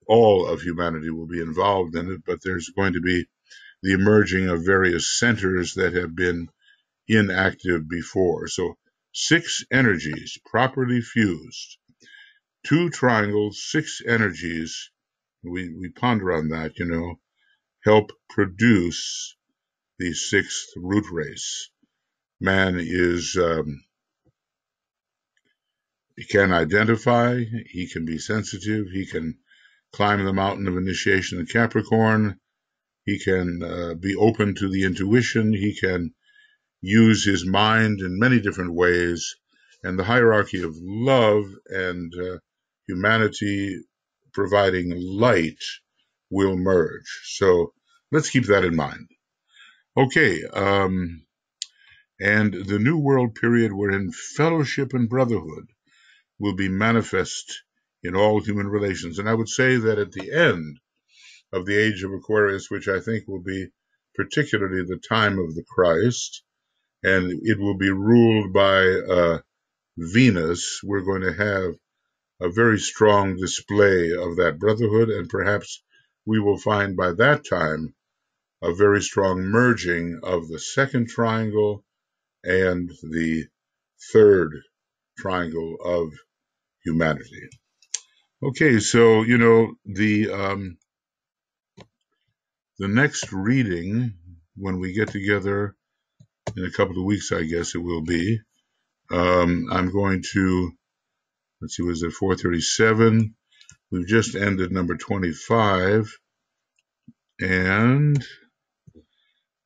[SPEAKER 1] all of humanity will be involved in it, but there's going to be the emerging of various centers that have been inactive before. So 6 energies properly fused, 2 triangles, 6 energies, we ponder on that, help produce the 6th root race. Man is, he can identify, he can be sensitive, he can climb the mountain of initiation in Capricorn, he can be open to the intuition, he can use his mind in many different ways, and the hierarchy of love and humanity providing light will merge. So let's keep that in mind. Okay, and the New World period wherein fellowship and brotherhood will be manifest in all human relations. And I would say that at the end of the age of Aquarius, which I think will be particularly the time of the Christ, and it will be ruled by Venus, we're going to have a very strong display of that brotherhood, and perhaps we will find by that time a very strong merging of the second triangle and the third triangle of humanity. Okay, so the next reading, when we get together in a couple of weeks, I guess it will be, I'm going to, let's see, was it 437? We've just ended number 25, and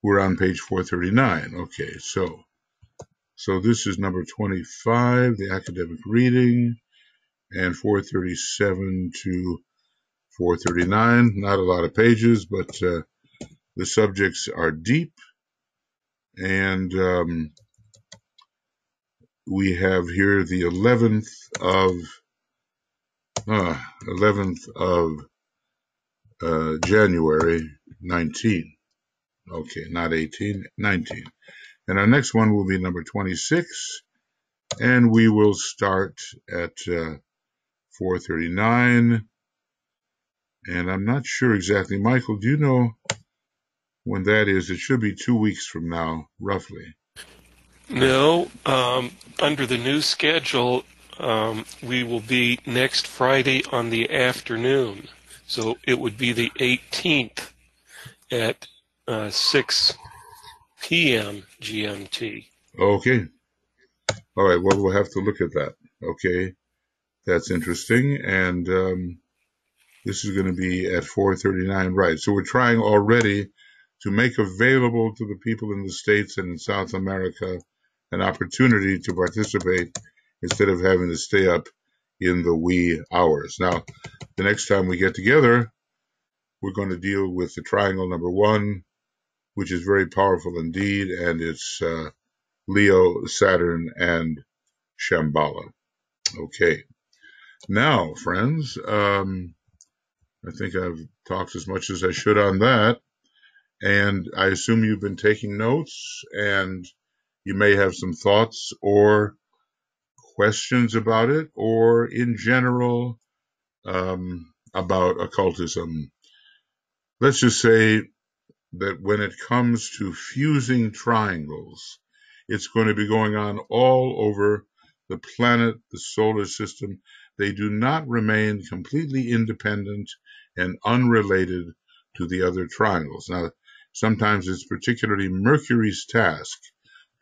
[SPEAKER 1] we're on page 439. Okay, so this is number 25, the academic reading, and 437 to 439. Not a lot of pages, but the subjects are deep, and we have here the 11th of January 19. Okay, not 18, 19. And our next one will be number 26, and we will start at 439. And I'm not sure exactly. Michael, do you know when that is? It should be 2 weeks from now, roughly.
[SPEAKER 2] No, under the new schedule, we will be next Friday on the afternoon. So it would be the 18th at 6 p.m. GMT.
[SPEAKER 1] Okay. All right. Well, we'll have to look at that. Okay. That's interesting. And this is going to be at 4:39. Right. So we're trying already to make available to the people in the States and in South America an opportunity to participate instead of having to stay up in the wee hours. Now, the next time we get together, we're going to deal with the triangle number 1, which is very powerful indeed, and it's Leo, Saturn, and Shambhala. Okay. Now, friends, I think I've talked as much as I should on that, and I assume you've been taking notes, and you may have some thoughts or questions about it, or in general about occultism. Let's just say that when it comes to fusing triangles, it's going to be going on all over the planet, the solar system. They do not remain completely independent and unrelated to the other triangles. Now, sometimes it's particularly Mercury's task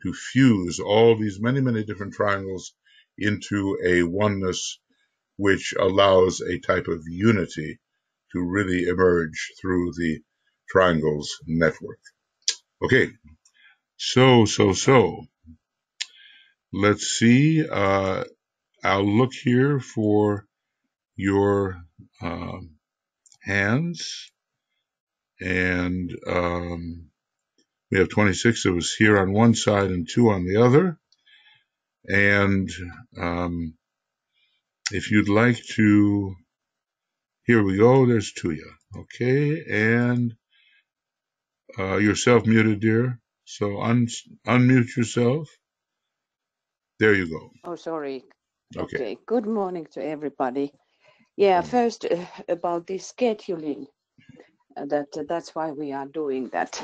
[SPEAKER 1] to fuse all these many, many different triangles into a oneness which allows a type of unity to really emerge through the triangles network. Okay, so let's see. I'll look here for your hands, and we have 26 of us here on one side and 2 on the other. And if you'd like to Here we go. There's Tuya. Okay, and you're self-muted, dear. So unmute yourself. There you go.
[SPEAKER 3] Oh, sorry.
[SPEAKER 1] Okay.
[SPEAKER 3] Okay. Good morning to everybody. Yeah, first about this scheduling, that's why we are doing that,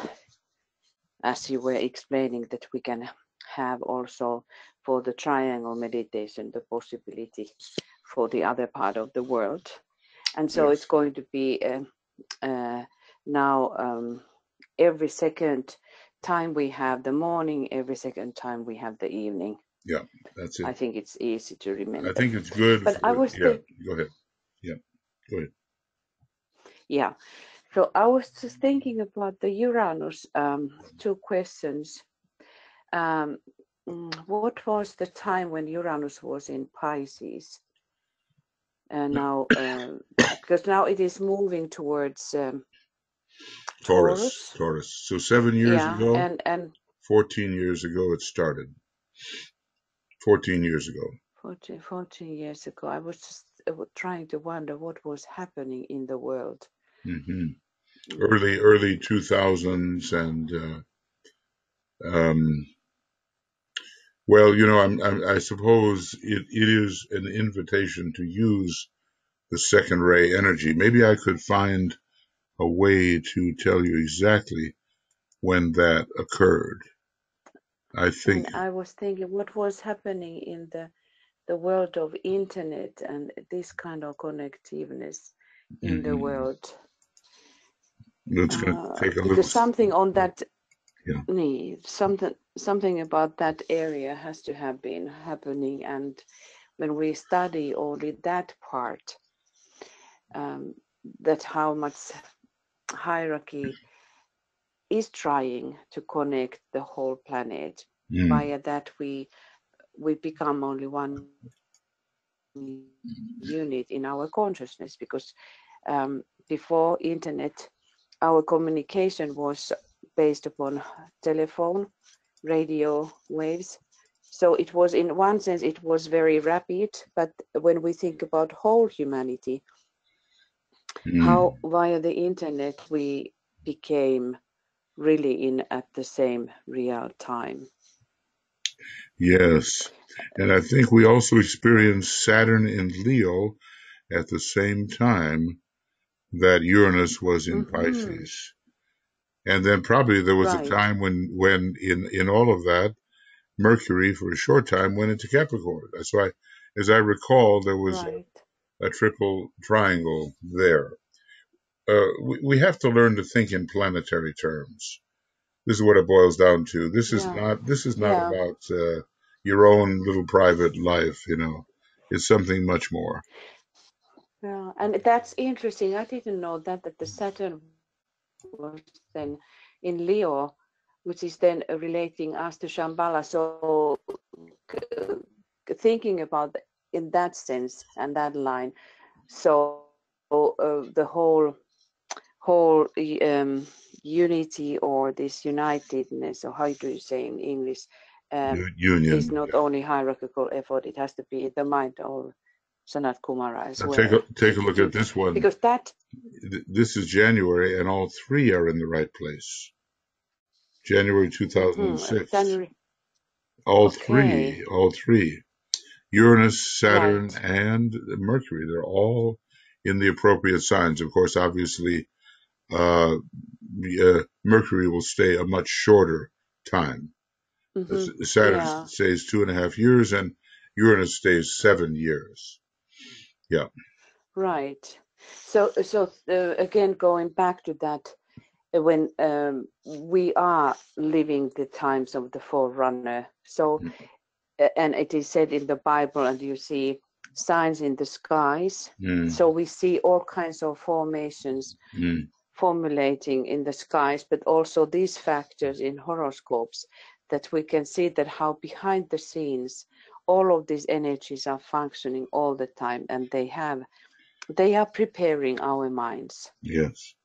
[SPEAKER 3] as you were explaining, that we can have also for the triangle meditation the possibility for the other part of the world. And so it's going to be now every second time we have the morning, every second time we have the evening.
[SPEAKER 1] Yeah, that's it.
[SPEAKER 3] I think it's easy to remember.
[SPEAKER 1] I think it's good.
[SPEAKER 3] But I was
[SPEAKER 1] yeah, go ahead. Yeah, go ahead.
[SPEAKER 3] Yeah. So I was just thinking about the Uranus, two questions. What was the time when Uranus was in Pisces? Now, because now it is moving towards Taurus.
[SPEAKER 1] So 7 years ago,
[SPEAKER 3] and
[SPEAKER 1] 14 years ago it started. 14 years ago.
[SPEAKER 3] 14 years ago. I was just trying to wonder what was happening in the world.
[SPEAKER 1] Mm-hmm. Early 2000s, and well, you know, I suppose it is an invitation to use the second ray energy. Maybe I could find a way to tell you exactly when that occurred. I think.
[SPEAKER 3] And I was thinking what was happening in the world of internet and this kind of connectiveness in the world.
[SPEAKER 1] It's going to take a little.
[SPEAKER 3] Because something on that,
[SPEAKER 1] yeah.
[SPEAKER 3] something about that area has to have been happening. And when we study only that part, that how much hierarchy is trying to connect the whole planet. Via that we become only one unit in our consciousness, because before internet our communication was based upon telephone, radio waves. So it was, in one sense, it was very rapid, but when we think about whole humanity, how via the internet we became really in at the same real time.
[SPEAKER 1] Yes. And I think we also experienced Saturn in Leo at the same time that Uranus was in Pisces. And then probably there was a time when in all of that, Mercury for a short time went into Capricorn. That's why, as I recall, there was a triple triangle there. We have to learn to think in planetary terms. This is what it boils down to. This is not about your own little private life, you know. It's something much more.
[SPEAKER 3] Yeah, and that's interesting. I didn't know that the Saturn was then in Leo, which is then relating us to Shambhala. So thinking about in that sense and that line, so the whole unity, or this unitedness, or how do you say in English,
[SPEAKER 1] Union
[SPEAKER 3] is not only hierarchical effort, it has to be the mind of Sanat Kumara as well.
[SPEAKER 1] Take a look at this one.
[SPEAKER 3] Because
[SPEAKER 1] this is January, and all three are in the right place. January 2006. All three. Uranus, Saturn, and Mercury. They're all in the appropriate signs. Of course, obviously, Mercury will stay a much shorter time. Saturn stays 2.5 years, and Uranus stays 7 years. Yeah.
[SPEAKER 3] Right. So again, going back to that, when we are living the times of the forerunner. So, and it is said in the Bible, and you see signs in the skies. So we see all kinds of formations formulating in the skies, but also these factors in horoscopes, that we can see that how behind the scenes all of these energies are functioning all the time, and they are preparing our minds.
[SPEAKER 1] Yes.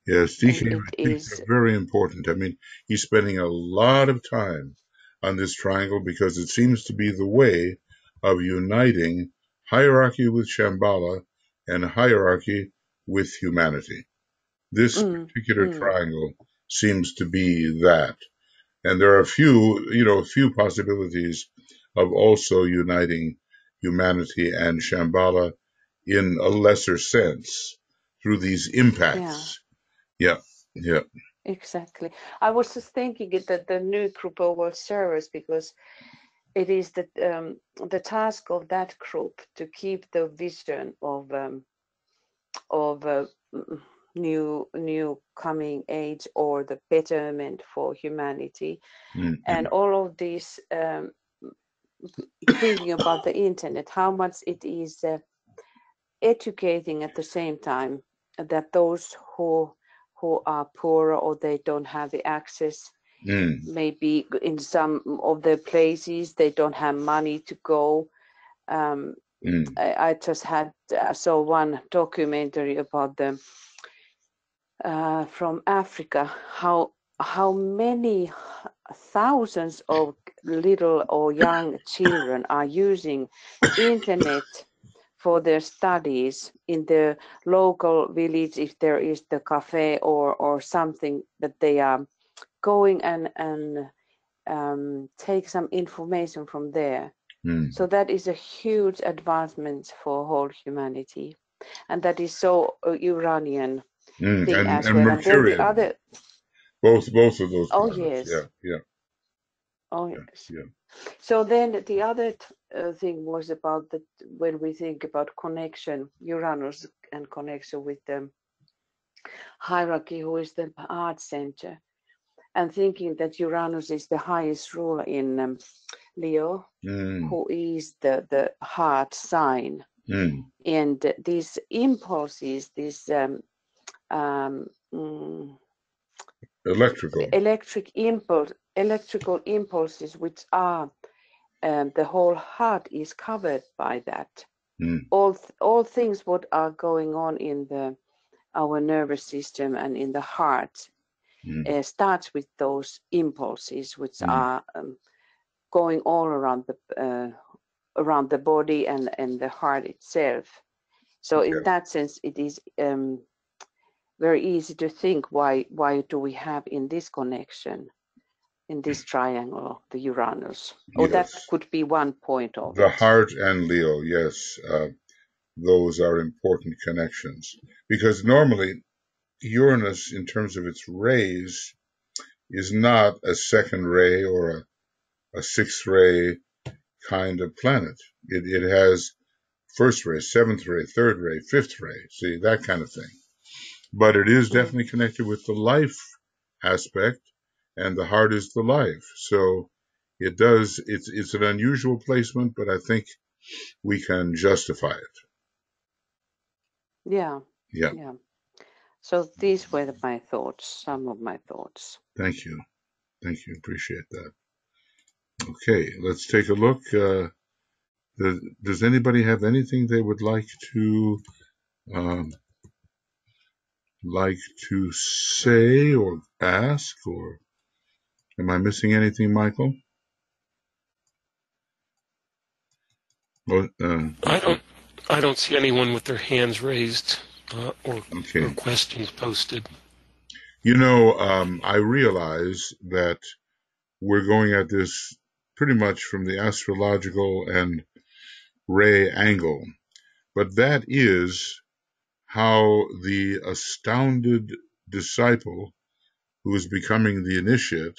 [SPEAKER 1] DK is very important. I mean, he's spending a lot of time on this triangle because it seems to be the way of uniting hierarchy with Shambhala and hierarchy with humanity. This particular triangle seems to be that. And there are a few possibilities of also uniting humanity and Shambhala in a lesser sense through these impacts. Yeah.
[SPEAKER 3] Exactly. I was just thinking that the new group of World Saviours, because it is the task of that group to keep the vision of new coming age or the betterment for humanity, and all of this thinking about the internet, how much it is educating at the same time, that those who are poor or they don't have the access, maybe in some of the places they don't have money to go. I just saw one documentary about them from Africa, how many thousands of little or young children are using the internet for their studies in the local village, if there is the cafe or something, that they are going and take some information from there. So that is a huge advancement for whole humanity, and that is so Uranian thing as
[SPEAKER 1] and
[SPEAKER 3] well. And then the
[SPEAKER 1] Mercurian.
[SPEAKER 3] other,
[SPEAKER 1] both of those
[SPEAKER 3] oh
[SPEAKER 1] planets.
[SPEAKER 3] yes,
[SPEAKER 1] Yeah.
[SPEAKER 3] oh yes. So then the other thing was about that when we think about connection, Uranus and connection with the hierarchy, who is the heart center, and thinking that Uranus is the highest ruler in Leo, who is the heart sign, and these impulses, these electrical impulses, which are the whole heart is covered by that. All things what are going on in our nervous system and in the heart starts with those impulses, which are going all around the body and the heart itself. So in that sense, it is very easy to think why do we have in this connection, in this triangle, the Uranus? Or that could be one point of
[SPEAKER 1] the
[SPEAKER 3] it.
[SPEAKER 1] heart and Leo, yes. Those are important connections, because normally Uranus, in terms of its rays, is not a second ray or a sixth ray kind of planet. It has first ray, seventh ray, third ray, fifth ray, see, that kind of thing. But it is definitely connected with the life aspect, and the heart is the life. So it's an unusual placement, but I think we can justify it.
[SPEAKER 3] Yeah. So these were my thoughts, some of my thoughts.
[SPEAKER 1] Thank you. Appreciate that. Okay, let's take a look. Does anybody have anything they would like to say or ask, or am I missing anything, Michael?
[SPEAKER 2] I don't see anyone with their hands raised or questions posted.
[SPEAKER 1] I realize that we're going at this pretty much from the astrological and ray angle, but that is how the astounded disciple who is becoming the initiate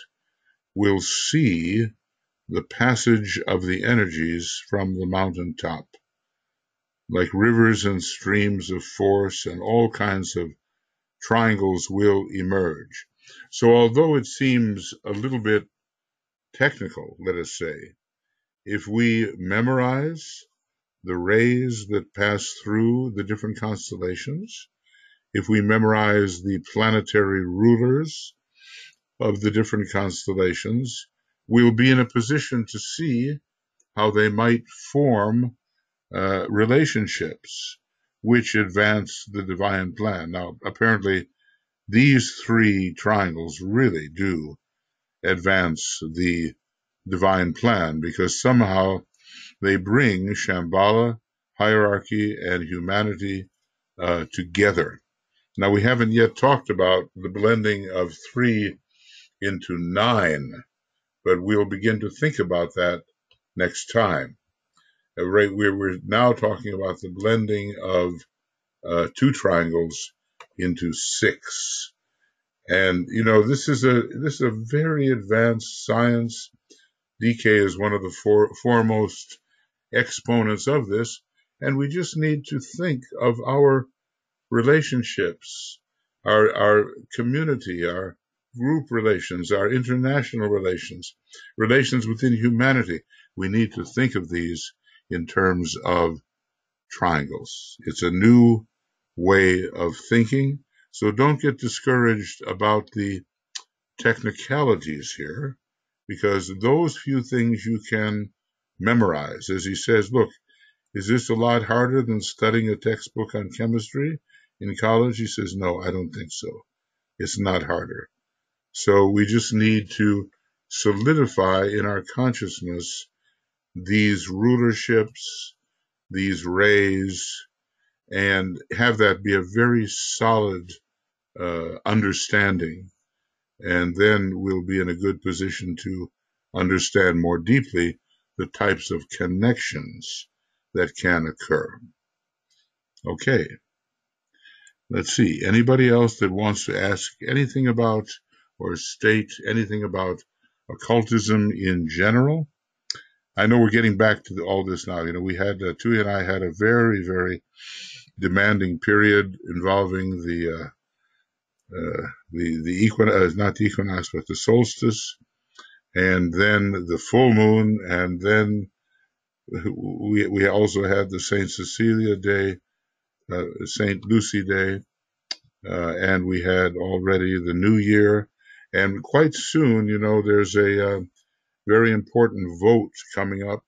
[SPEAKER 1] will see the passage of the energies from the mountaintop, like rivers and streams of force, and all kinds of triangles will emerge. So although it seems a little bit technical, let us say, if we memorize the rays that pass through the different constellations, if we memorize the planetary rulers of the different constellations, we'll be in a position to see how they might form relationships which advance the divine plan. Now, apparently, these three triangles really do advance the divine plan, because somehow they bring Shambhala, hierarchy, and humanity together. Now, we haven't yet talked about the blending of 3 into 9, but we'll begin to think about that next time. Right, we're now talking about the blending of 2 triangles into 6. And, this is a very advanced science. DK is one of the foremost exponents of this, and we just need to think of our relationships, our community, our group relations, our international relations, relations within humanity. We need to think of these in terms of triangles. It's a new way of thinking, so don't get discouraged about the technicalities here, because those few things you can memorize. As he says, look, is this a lot harder than studying a textbook on chemistry in college? He says, no, I don't think so. It's not harder. So we just need to solidify in our consciousness these rulerships, these rays, and have that be a very solid understanding. And then we'll be in a good position to understand more deeply the types of connections that can occur. Okay. Let's see. Anybody else that wants to ask anything about or state anything about occultism in general? I know we're getting back to all this now. We had, Tui and I had a very, very demanding period involving the equinox, not the equinox, but the solstice, and then the full moon, and then we also had the Saint Cecilia Day, Saint Lucy Day, and we had already the New Year, and quite soon, there's a very important vote coming up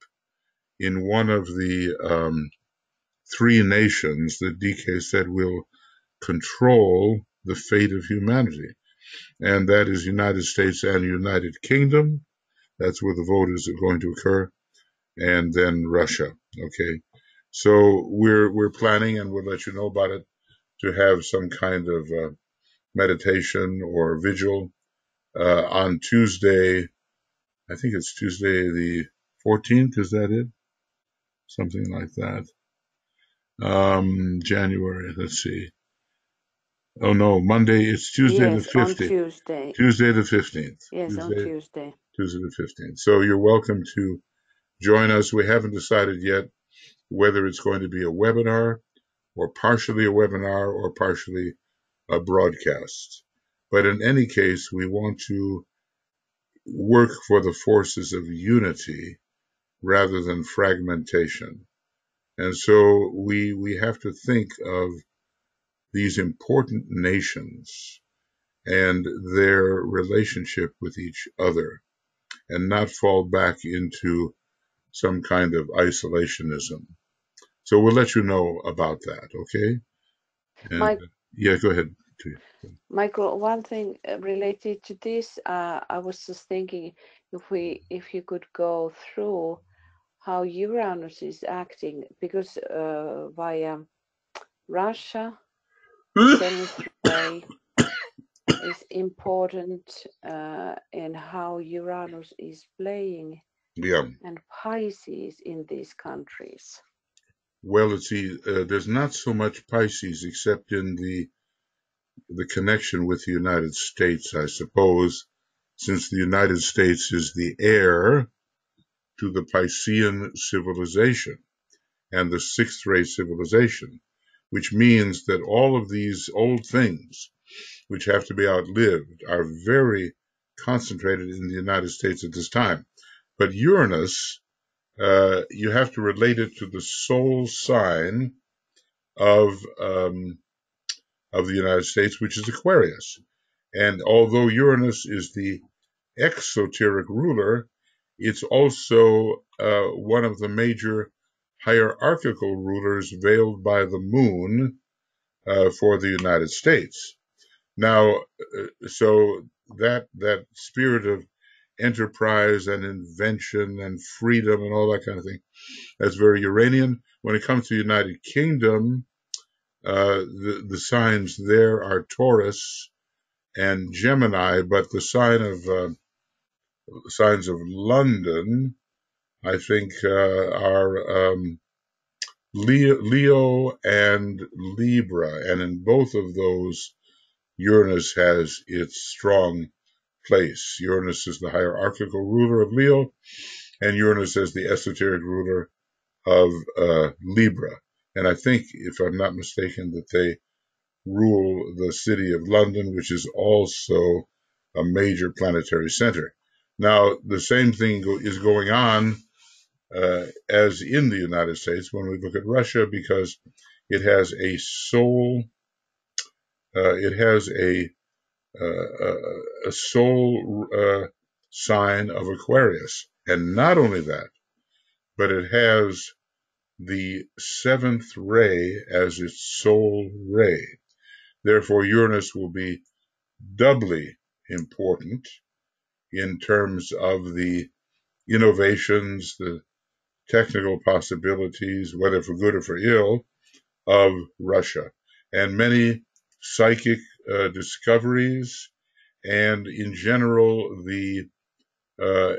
[SPEAKER 1] in one of the 3 nations that DK said will control the fate of humanity, and that is United States and United Kingdom. That's where the vote is going to occur, and then Russia. Okay, so we're planning, and we'll let you know about it, to have some kind of meditation or vigil on Tuesday. I think it's Tuesday the 14th. Is that it? Something like that. January. Let's see. Oh no, Monday. It's Tuesday the 15th.
[SPEAKER 3] On Tuesday.
[SPEAKER 1] Tuesday the 15th.
[SPEAKER 3] Yes, on Tuesday.
[SPEAKER 1] Tuesday the 15th. So you're welcome to join us. We haven't decided yet whether it's going to be a webinar or partially a webinar or partially a broadcast. But in any case, we want to work for the forces of unity rather than fragmentation. And so we have to think of these important nations and their relationship with each other, and not fall back into some kind of isolationism. So we'll let you know about that, okay? And, yeah, go ahead.
[SPEAKER 3] Michael, one thing related to this, I was just thinking if you could go through how Uranus is acting, because via Russia, 7th ray is important in how Uranus is playing, and Pisces in these countries.
[SPEAKER 1] Well, let's see, there's not so much Pisces except in the connection with the United States, I suppose, since the United States is the heir to the Piscean civilization and the 6th ray civilization, which means that all of these old things, which have to be outlived, are very concentrated in the United States at this time. But Uranus, you have to relate it to the soul sign of the United States, which is Aquarius. And although Uranus is the exoteric ruler, it's also one of the major hierarchical rulers veiled by the moon for the United States. Now, so that spirit of enterprise and invention and freedom and all that kind of thing, that's very Uranian. When it comes to the United Kingdom, the signs there are Taurus and Gemini, but the signs of London, I think, are Leo and Libra, and in both of those, Uranus has its strong place. Uranus is the hierarchical ruler of Leo, and Uranus is the esoteric ruler of Libra. And I think, if I'm not mistaken, that they rule the city of London, which is also a major planetary center. Now, the same thing is going on as in the United States when we look at Russia, because it has a soul sign of Aquarius, and not only that, but it has the seventh ray as its soul ray. Therefore, Uranus will be doubly important in terms of the innovations, the technical possibilities, whether for good or for ill, of Russia, and many psychic discoveries, and in general the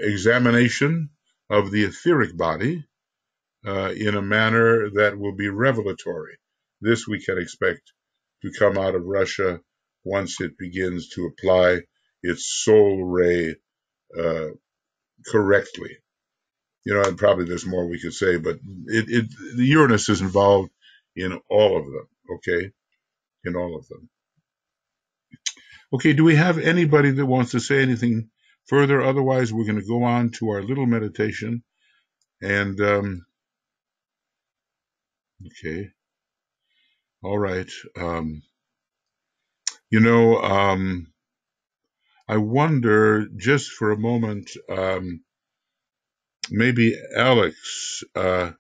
[SPEAKER 1] examination of the etheric body in a manner that will be revelatory. This we can expect to come out of Russia once it begins to apply its soul ray correctly. And probably there's more we could say, but the Uranus is involved in all of them, okay? In all of them. Okay, do we have anybody that wants to say anything further? Otherwise, we're going to go on to our little meditation. And, okay. All right. I wonder, just for a moment, maybe Alex, I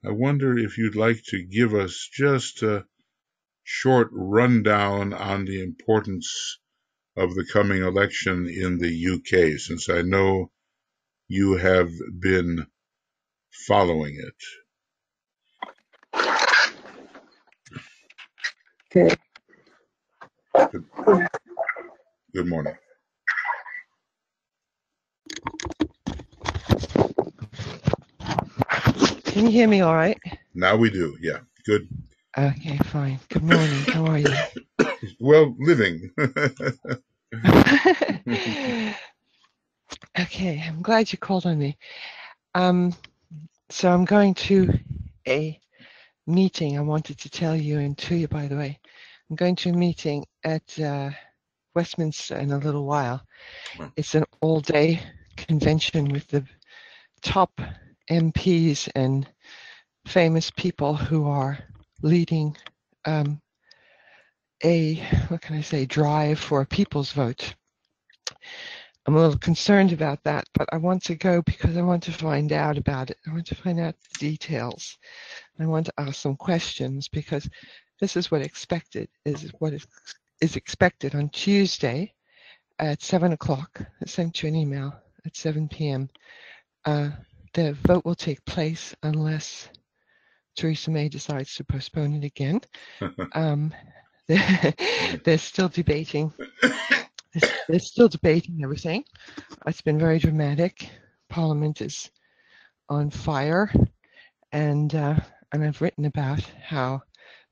[SPEAKER 1] wonder if you'd like to give us just a short rundown on the importance of the coming election in the UK, since I know you have been following it.
[SPEAKER 4] Okay.
[SPEAKER 1] Good morning.
[SPEAKER 4] Can you hear me all right?
[SPEAKER 1] Now we do, yeah. Good.
[SPEAKER 4] Okay, fine. Good morning. How are you?
[SPEAKER 1] Well, living.
[SPEAKER 4] Okay, I'm glad you called on me. So I'm going to a meeting. I wanted to tell you, and to you, by the way. I'm going to a meeting at Westminster in a little while. It's an all-day convention with the top MPs and famous people who are leading drive for a people's vote. I'm a little concerned about that, but I want to go because I want to find out about it. I want to find out the details. I want to ask some questions because this is what is expected on Tuesday at 7 o'clock. I sent you an email at 7 p.m. The vote will take place unless Theresa May decides to postpone it again. They're still debating. They're still debating everything. It's been very dramatic. Parliament is on fire, and I've written about how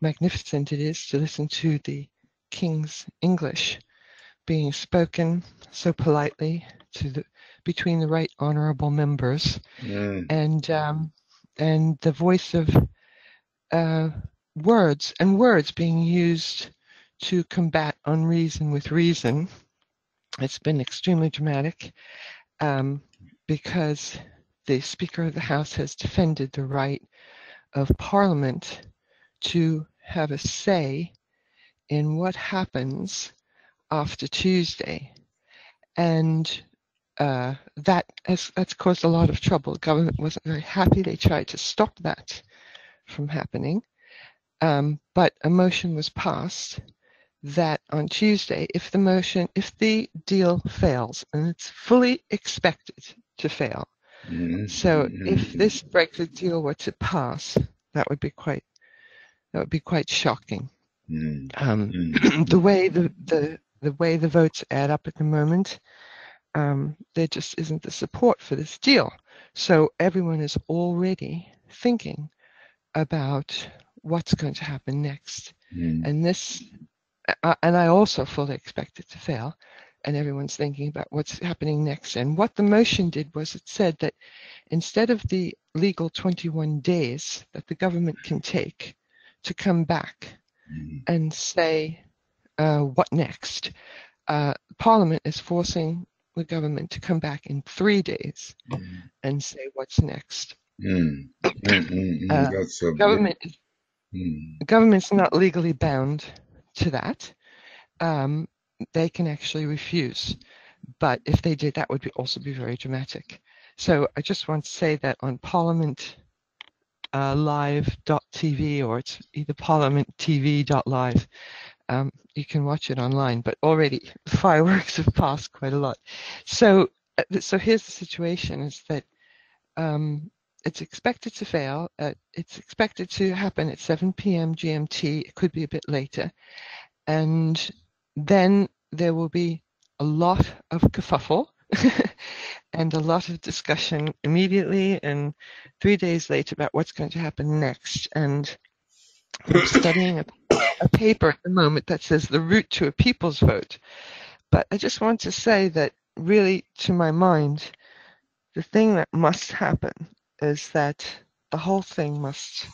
[SPEAKER 4] magnificent it is to listen to the King's English being spoken so politely between the right honourable members, and the voice of words being used to combat unreason with reason. It's been extremely dramatic because the Speaker of the House has defended the right of Parliament to have a say in what happens after Tuesday. And that's caused a lot of trouble. The government wasn't very happy. They tried to stop that from happening. But a motion was passed that on Tuesday, if the deal fails, and it's fully expected to fail, so if this Brexit deal were to pass, that would be quite That would be quite shocking.
[SPEAKER 1] Mm-hmm.
[SPEAKER 4] The way the votes add up at the moment, there just isn't the support for this deal. So everyone is already thinking about what's going to happen next. And I also fully expect it to fail. And everyone's thinking about what's happening next. And what the motion did was it said that instead of the legal 21 days that the government can take to come back and say, what next? Parliament is forcing the government to come back in 3 days and say what's next.
[SPEAKER 1] That's a
[SPEAKER 4] government's not legally bound to that. They can actually refuse, but if they did, that would also be very dramatic. So I just want to say that on Parliament live.tv, or it's either parliamenttv.live. You can watch it online, but already fireworks have passed quite a lot. So here's the situation: is that it's expected to fail. It's expected to happen at 7 p.m. GMT. It could be a bit later, and then there will be a lot of kerfuffle and a lot of discussion immediately and 3 days later about what's going to happen next. And I'm studying a paper at the moment that says the route to a people's vote. But I just want to say that really, to my mind, the thing that must happen is that the whole thing must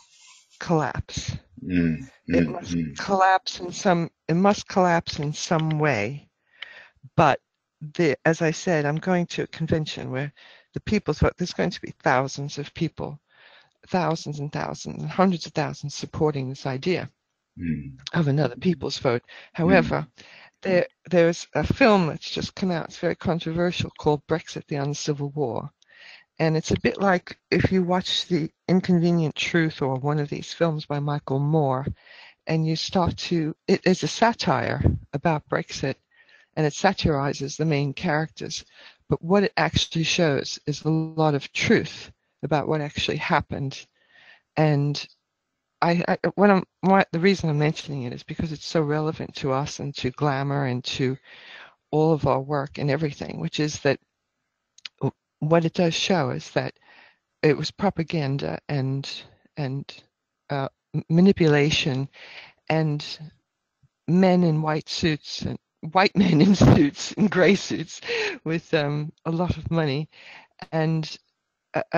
[SPEAKER 4] collapse. It must collapse in some way. But as I said, I'm going to a convention where the people's vote, there's going to be thousands of people, thousands and thousands, and hundreds of thousands supporting this idea of another people's vote. However, there's a film that's just come out, it's very controversial, called Brexit, the Uncivil War. And it's a bit like if you watch The Inconvenient Truth or one of these films by Michael Moore, and you start to, it is a satire about Brexit, and it satirizes the main characters. But what it actually shows is a lot of truth about what actually happened. And the reason I'm mentioning it is because it's so relevant to us and to glamour and to all of our work and everything, which is that what it does show is that it was propaganda and manipulation, and men in white suits and white men in suits and gray suits with a lot of money, and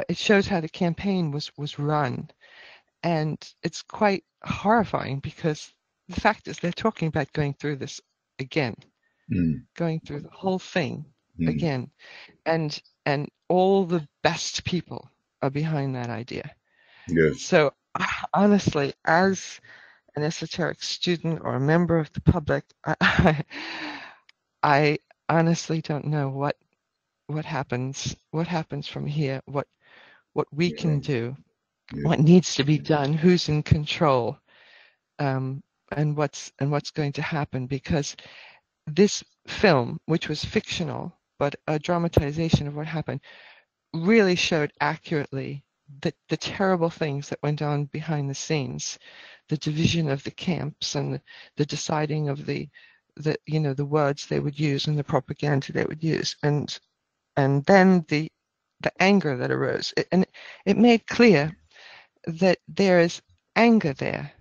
[SPEAKER 4] it shows how the campaign was run. And it's quite horrifying because the fact is they're talking about going through this again, going through the whole thing again, and all the best people are behind that idea.
[SPEAKER 1] Yes.
[SPEAKER 4] So honestly, as an esoteric student or a member of the public, I honestly don't know what happens from here, what we can do, what needs to be done, who's in control, and what's going to happen, because this film, which was fictional but a dramatization of what happened, really showed accurately the terrible things that went on behind the scenes, the division of the camps and the deciding of the words they would use and the propaganda they would use, and then the anger that arose. It made clear that there is anger there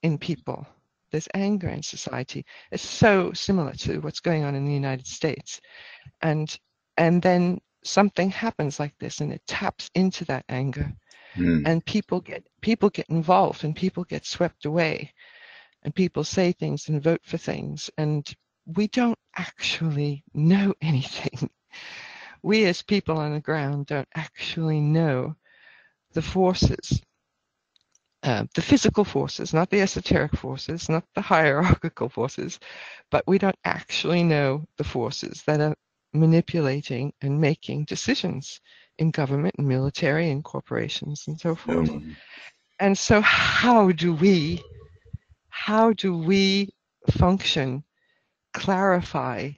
[SPEAKER 4] in people. There's anger in society. It's so similar to what's going on in the United States. And then something happens like this, and it taps into that anger, and people get involved, and people get swept away, and people say things and vote for things, and we don't actually know anything. We as people on the ground don't actually know the forces, the physical forces, not the esoteric forces, not the hierarchical forces, but we don't actually know the forces that are manipulating and making decisions in government and military and corporations and so forth. And so how do we function, clarify,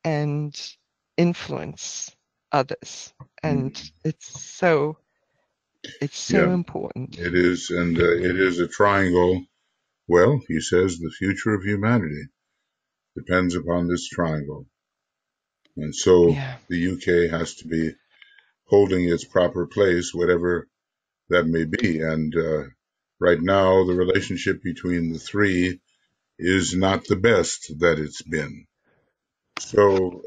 [SPEAKER 4] and influence others? And it's so important.
[SPEAKER 1] It is, and it is a triangle Well, he says the future of humanity depends upon this triangle. And so
[SPEAKER 4] Yeah.
[SPEAKER 1] the UK has to be holding its proper place, whatever that may be. And right now, the relationship between the three is not the best that it's been. So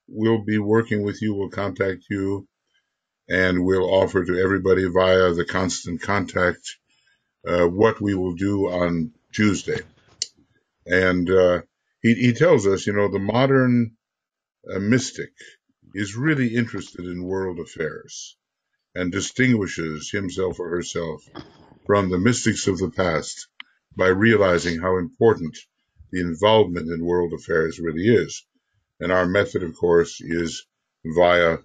[SPEAKER 1] we'll be working with you. We'll contact you, and we'll offer to everybody via the constant contact what we will do on Tuesday. And he tells us, the modern mystic is really interested in world affairs and distinguishes himself or herself from the mystics of the past by realizing how important the involvement in world affairs really is. And our method, of course, is via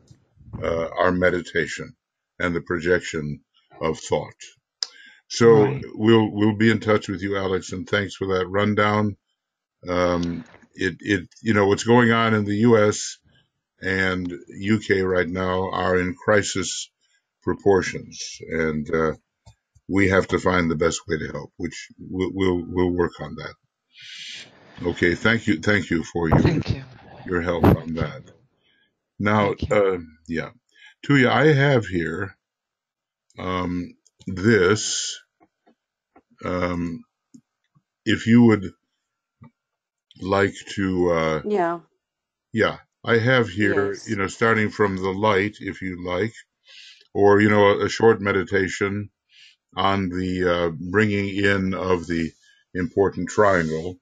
[SPEAKER 1] our meditation and the projection of thought. So
[SPEAKER 4] Right.
[SPEAKER 1] we'll be in touch with you, Alex, and thanks for that rundown. What's going on in the U.S. and UK right now are in crisis proportions, and we have to find the best way to help, which we'll work on that. Okay, thank you for your help on that. Now, yeah, Tuya, I have here this. If you would like to, yeah, I have here,
[SPEAKER 3] Yes.
[SPEAKER 1] starting from the light, if you like, or a short meditation on the bringing in of the important triangle.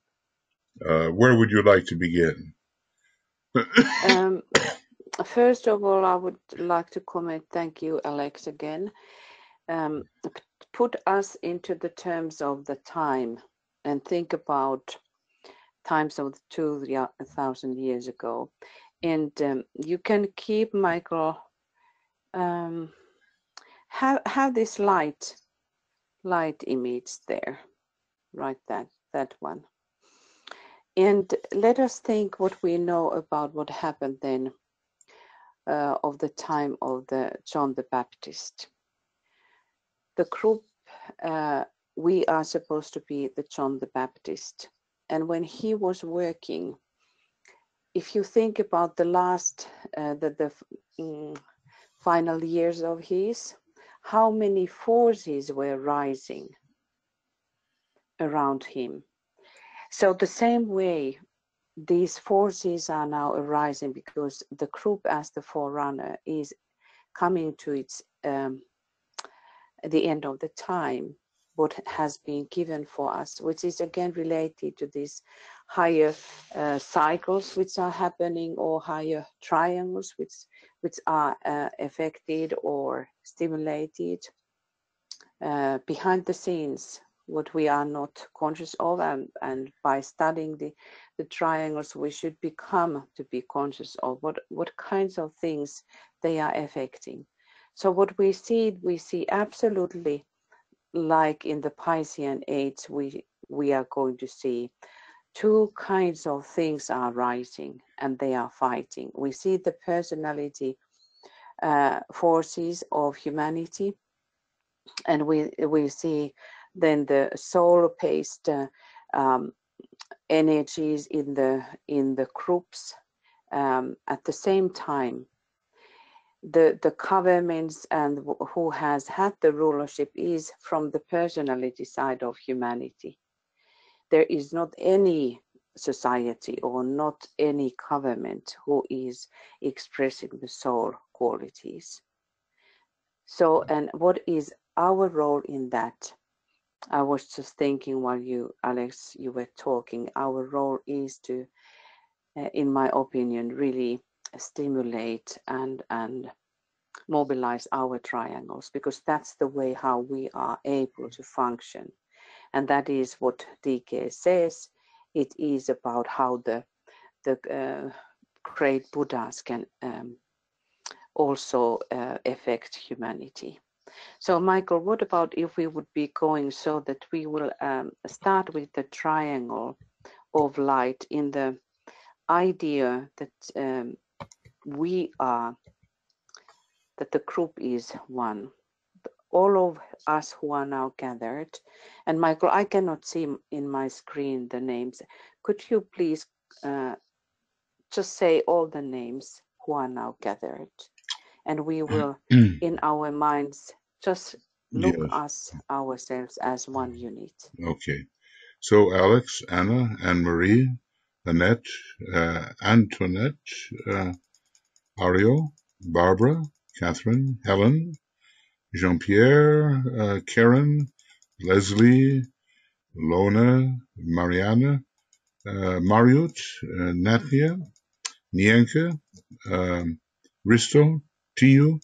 [SPEAKER 1] Where would you like to begin?
[SPEAKER 3] First of all, I would like to comment, thank you, Alex, again. Put us into the terms of the time and think about times of 2,000 years ago. And you can keep, Michael, have this light image there, right? That one. And let us think what we know about what happened then of the time of the John the Baptist. The group, we are supposed to be the John the Baptist. And when he was working, if you think about the last, final years of his, how many forces were rising around him. So the same way, these forces are now arising because the group as the forerunner is coming to its the end of the time, what has been given for us, which is again related to these higher cycles which are happening, or higher triangles which are affected or stimulated behind the scenes, what we are not conscious of, and by studying the triangles we should become to be conscious of what kinds of things they are affecting. So what we see absolutely, like in the Piscean age, we are going to see two kinds of things are rising and they are fighting. We see the personality forces of humanity, and we see then the soul-based energies in the groups. At the same time, the governments and who has had the rulership is from the personality side of humanity. There is not any society or not any government who is expressing the soul qualities. So, and what is our role in that? I was just thinking while you, Alex, you were talking, our role is to, in my opinion, really stimulate and mobilize our triangles, because that's the way how we are able to function. And that is what DK says. It is about how the great Buddhas can also affect humanity. So Michael, what about if we would be going so that we will start with the triangle of light, in the idea that we are, that the group is one, all of us who are now gathered. And Michael, I cannot see in my screen the names. Could you please just say all the names who are now gathered? And we will, in our minds, just look us ourselves as one unit.
[SPEAKER 1] Okay. So Alex, Anna, Anne-Marie, Annette, Antoinette, Ariel, Barbara, Catherine, Helen, Jean-Pierre, Karen, Leslie, Lona, Mariana, Mariut, Natia, Nienke, Risto, Tiu,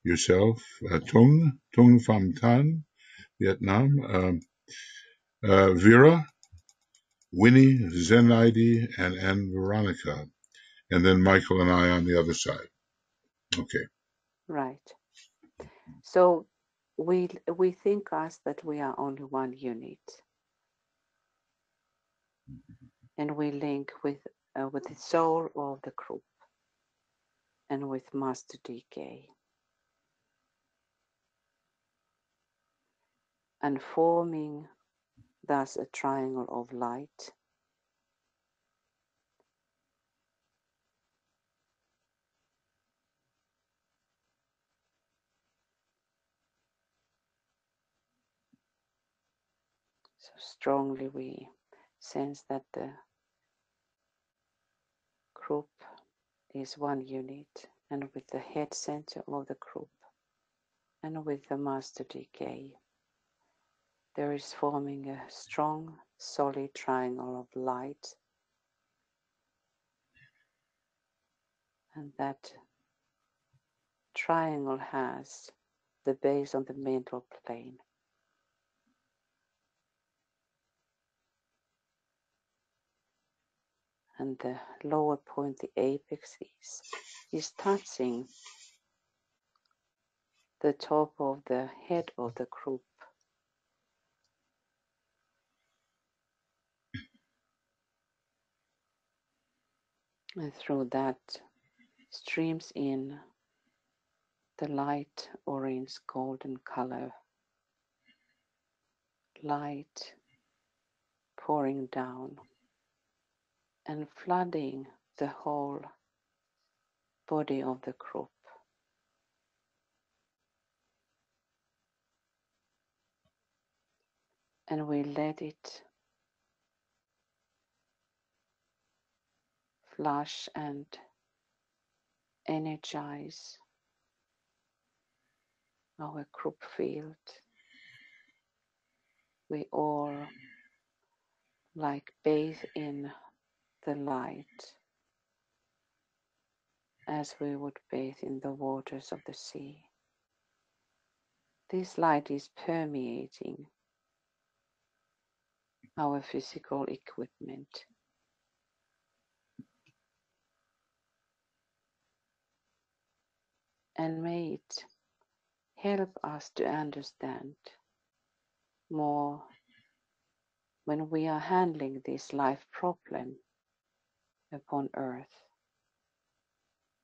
[SPEAKER 1] yourself, Tung Pham Tan, Vietnam, Vera, Winnie, Zenaidi, and Veronica. And then Michael and I on the other side. Okay.
[SPEAKER 3] Right. So we think us that we are only one unit. And we link with the soul of the group and with Master DK. And forming thus a triangle of light. So strongly we sense that the group is one unit, and with the head center of the group and with the Master DK, there is forming a strong, solid triangle of light, and that triangle has the base on the mental plane. And the lower point, the apex, is touching the top of the head of the group. And through that streams in the light orange golden color, light pouring down and flooding the whole body of the group. And we let it flush and energize our group field. We all like bathe in the light as we would bathe in the waters of the sea. This light is permeating our physical equipment. And may it help us to understand more when we are handling this life problem upon earth.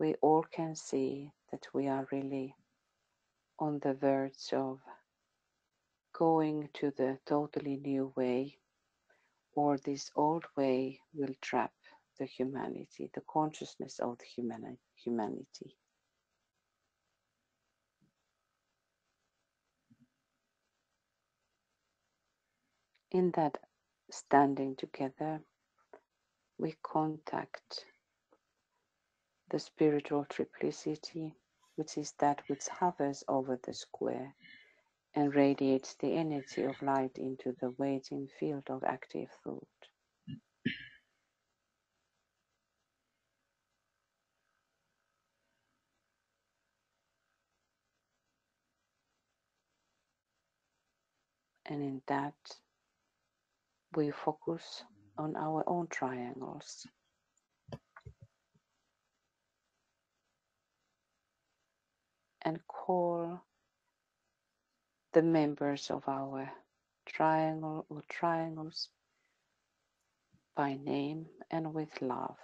[SPEAKER 3] We all can see that we are really on the verge of going to the totally new way, or this old way will trap the humanity, the consciousness of the humanity. In that standing together, we contact the spiritual triplicity, which is that which hovers over the square and radiates the energy of light into the waiting field of active thought. And in that, we focus on our own triangles. And call the members of our triangle or triangles by name and with love.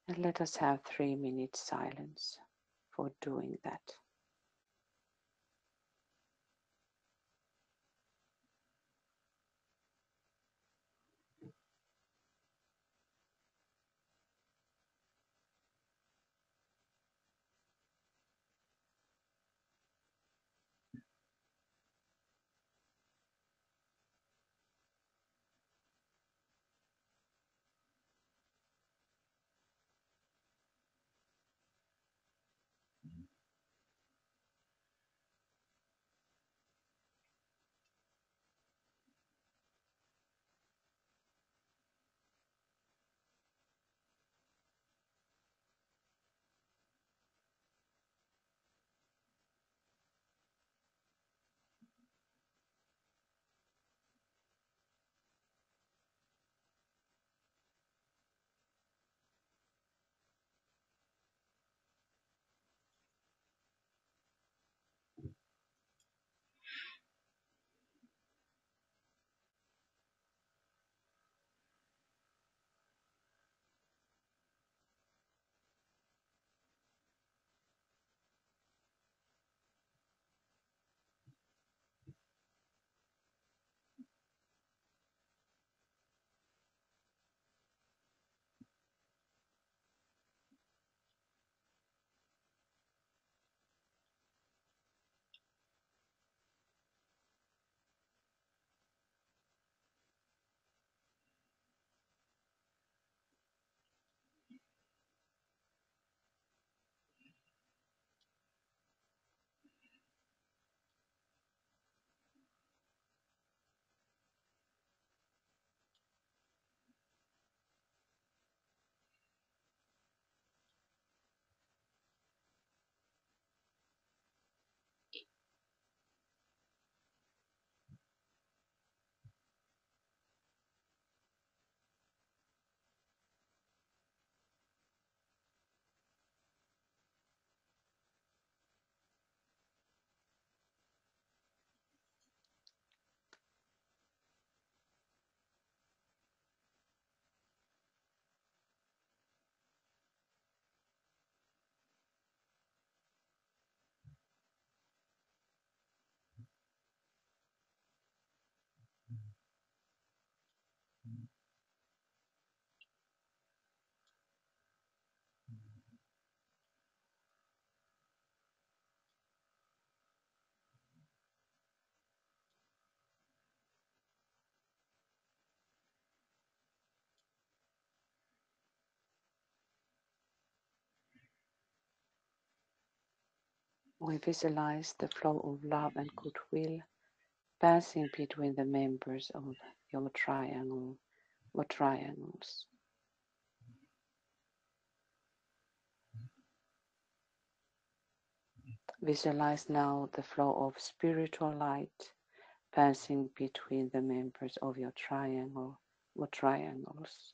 [SPEAKER 3] And let us have 3 minutes silence for doing that. We visualize the flow of love and goodwill passing between the members of your triangle or triangles. Visualize now the flow of spiritual light passing between the members of your triangle or triangles.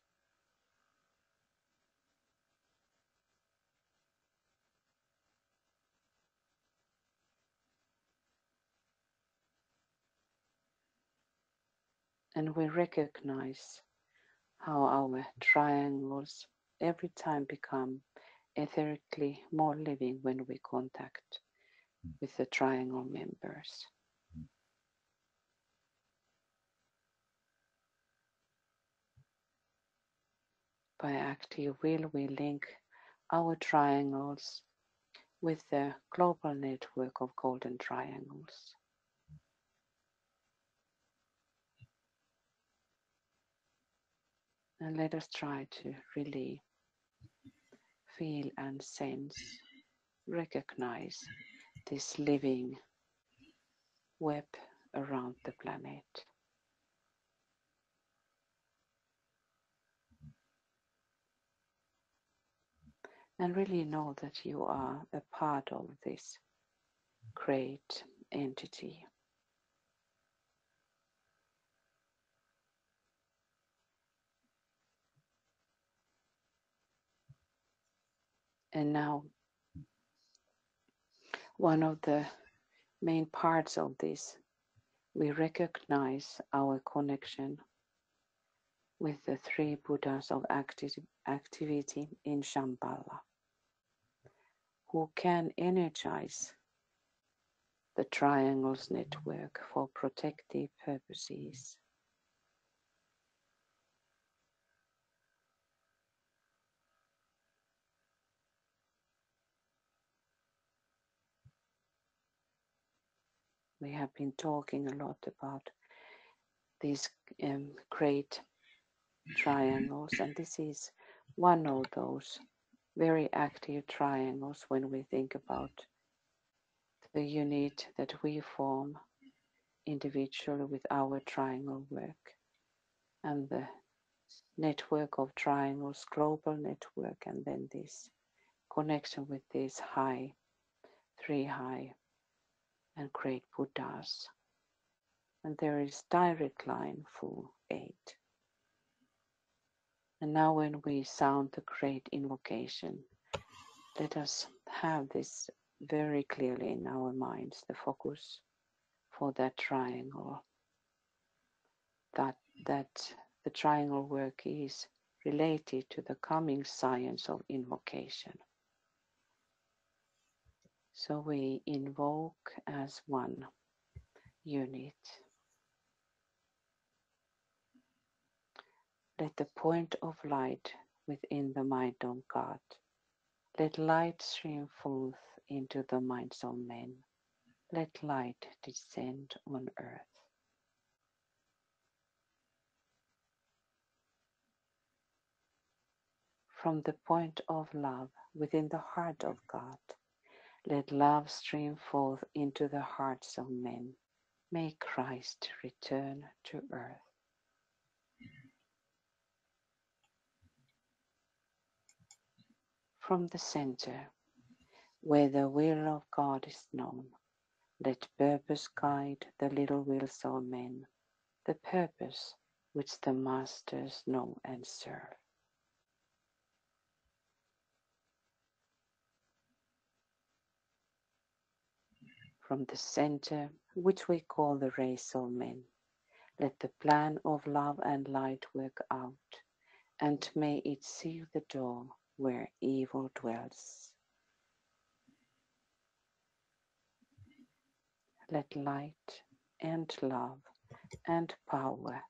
[SPEAKER 3] And we recognize how our triangles every time become etherically more living when we contact with the triangle members. By active will, we link our triangles with the global network of golden triangles. And let us try to really feel and sense, recognize this living web around the planet. And really know that you are a part of this great entity. And now, one of the main parts of this, we recognize our connection with the three Buddhas of activity in Shambhala, who can energize the triangles network for protective purposes. We have been talking a lot about these great triangles, and this is one of those very active triangles when we think about the unit that we form individually with our triangle work and the network of triangles, global network, and then this connection with these three high and great Buddhas. And there is direct line for 8. And now when we sound the great invocation, let us have this very clearly in our minds, the focus for that triangle, that the triangle work is related to the coming science of invocation. So we invoke as one unit. Let the point of light within the mind of God, let light stream forth into the minds of men. Let light descend on earth. From the point of love within the heart of God, let love stream forth into the hearts of men. May Christ return to earth. From the center, where the will of God is known, let purpose guide the little wills of men, the purpose which the masters know and serve. From the center, which we call the race of men, let the plan of love and light work out, and may it seal the door where evil dwells. Let light and love and power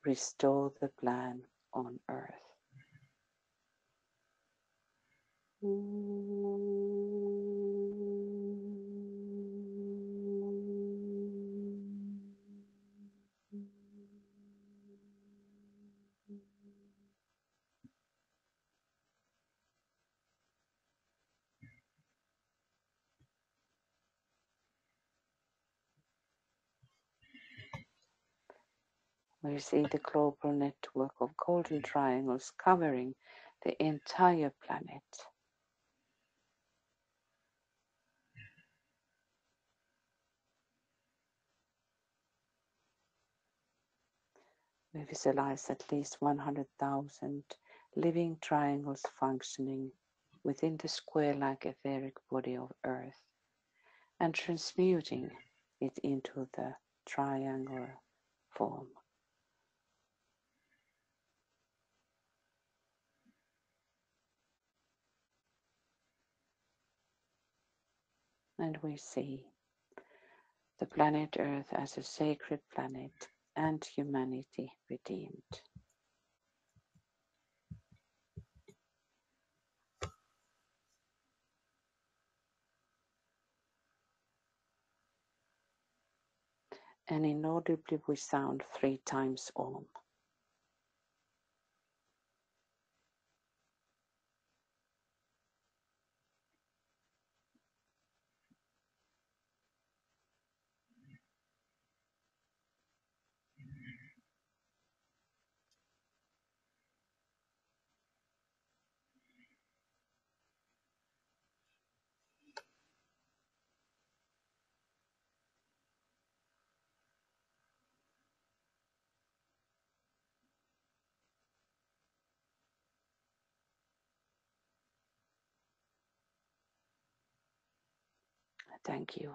[SPEAKER 3] restore the plan on earth. We see the global network of golden triangles covering the entire planet. We visualize at least 100,000 living triangles functioning within the square-like etheric body of Earth and transmuting it into the triangular form. And we see the planet Earth as a sacred planet and humanity redeemed. And inaudibly we sound 3 times Om. Thank you.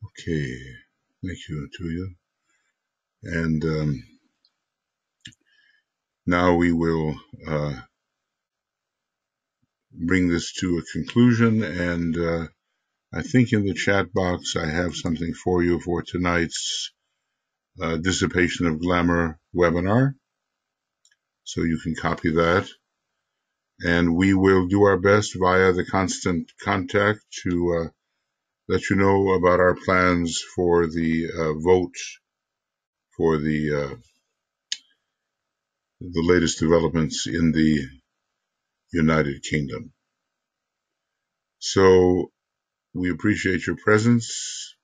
[SPEAKER 1] Okay, thank you to you. And now we will bring this to a conclusion. And I think in the chat box I have something for you for tonight's Dissipation of Glamour webinar. So you can copy that. And we will do our best via the constant contact to let you know about our plans for the vote for the latest developments in the United Kingdom. So we appreciate your presence.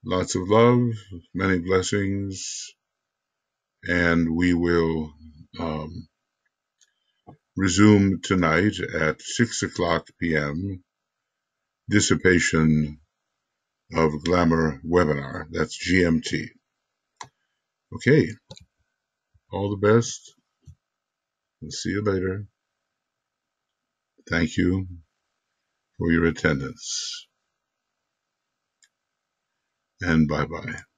[SPEAKER 1] Lots of love, many blessings, and we will resume tonight at 6:00 p.m. Dissipation of Glamour webinar. That's GMT. Okay, all the best. We'll see you later. Thank you for your attendance. And bye-bye.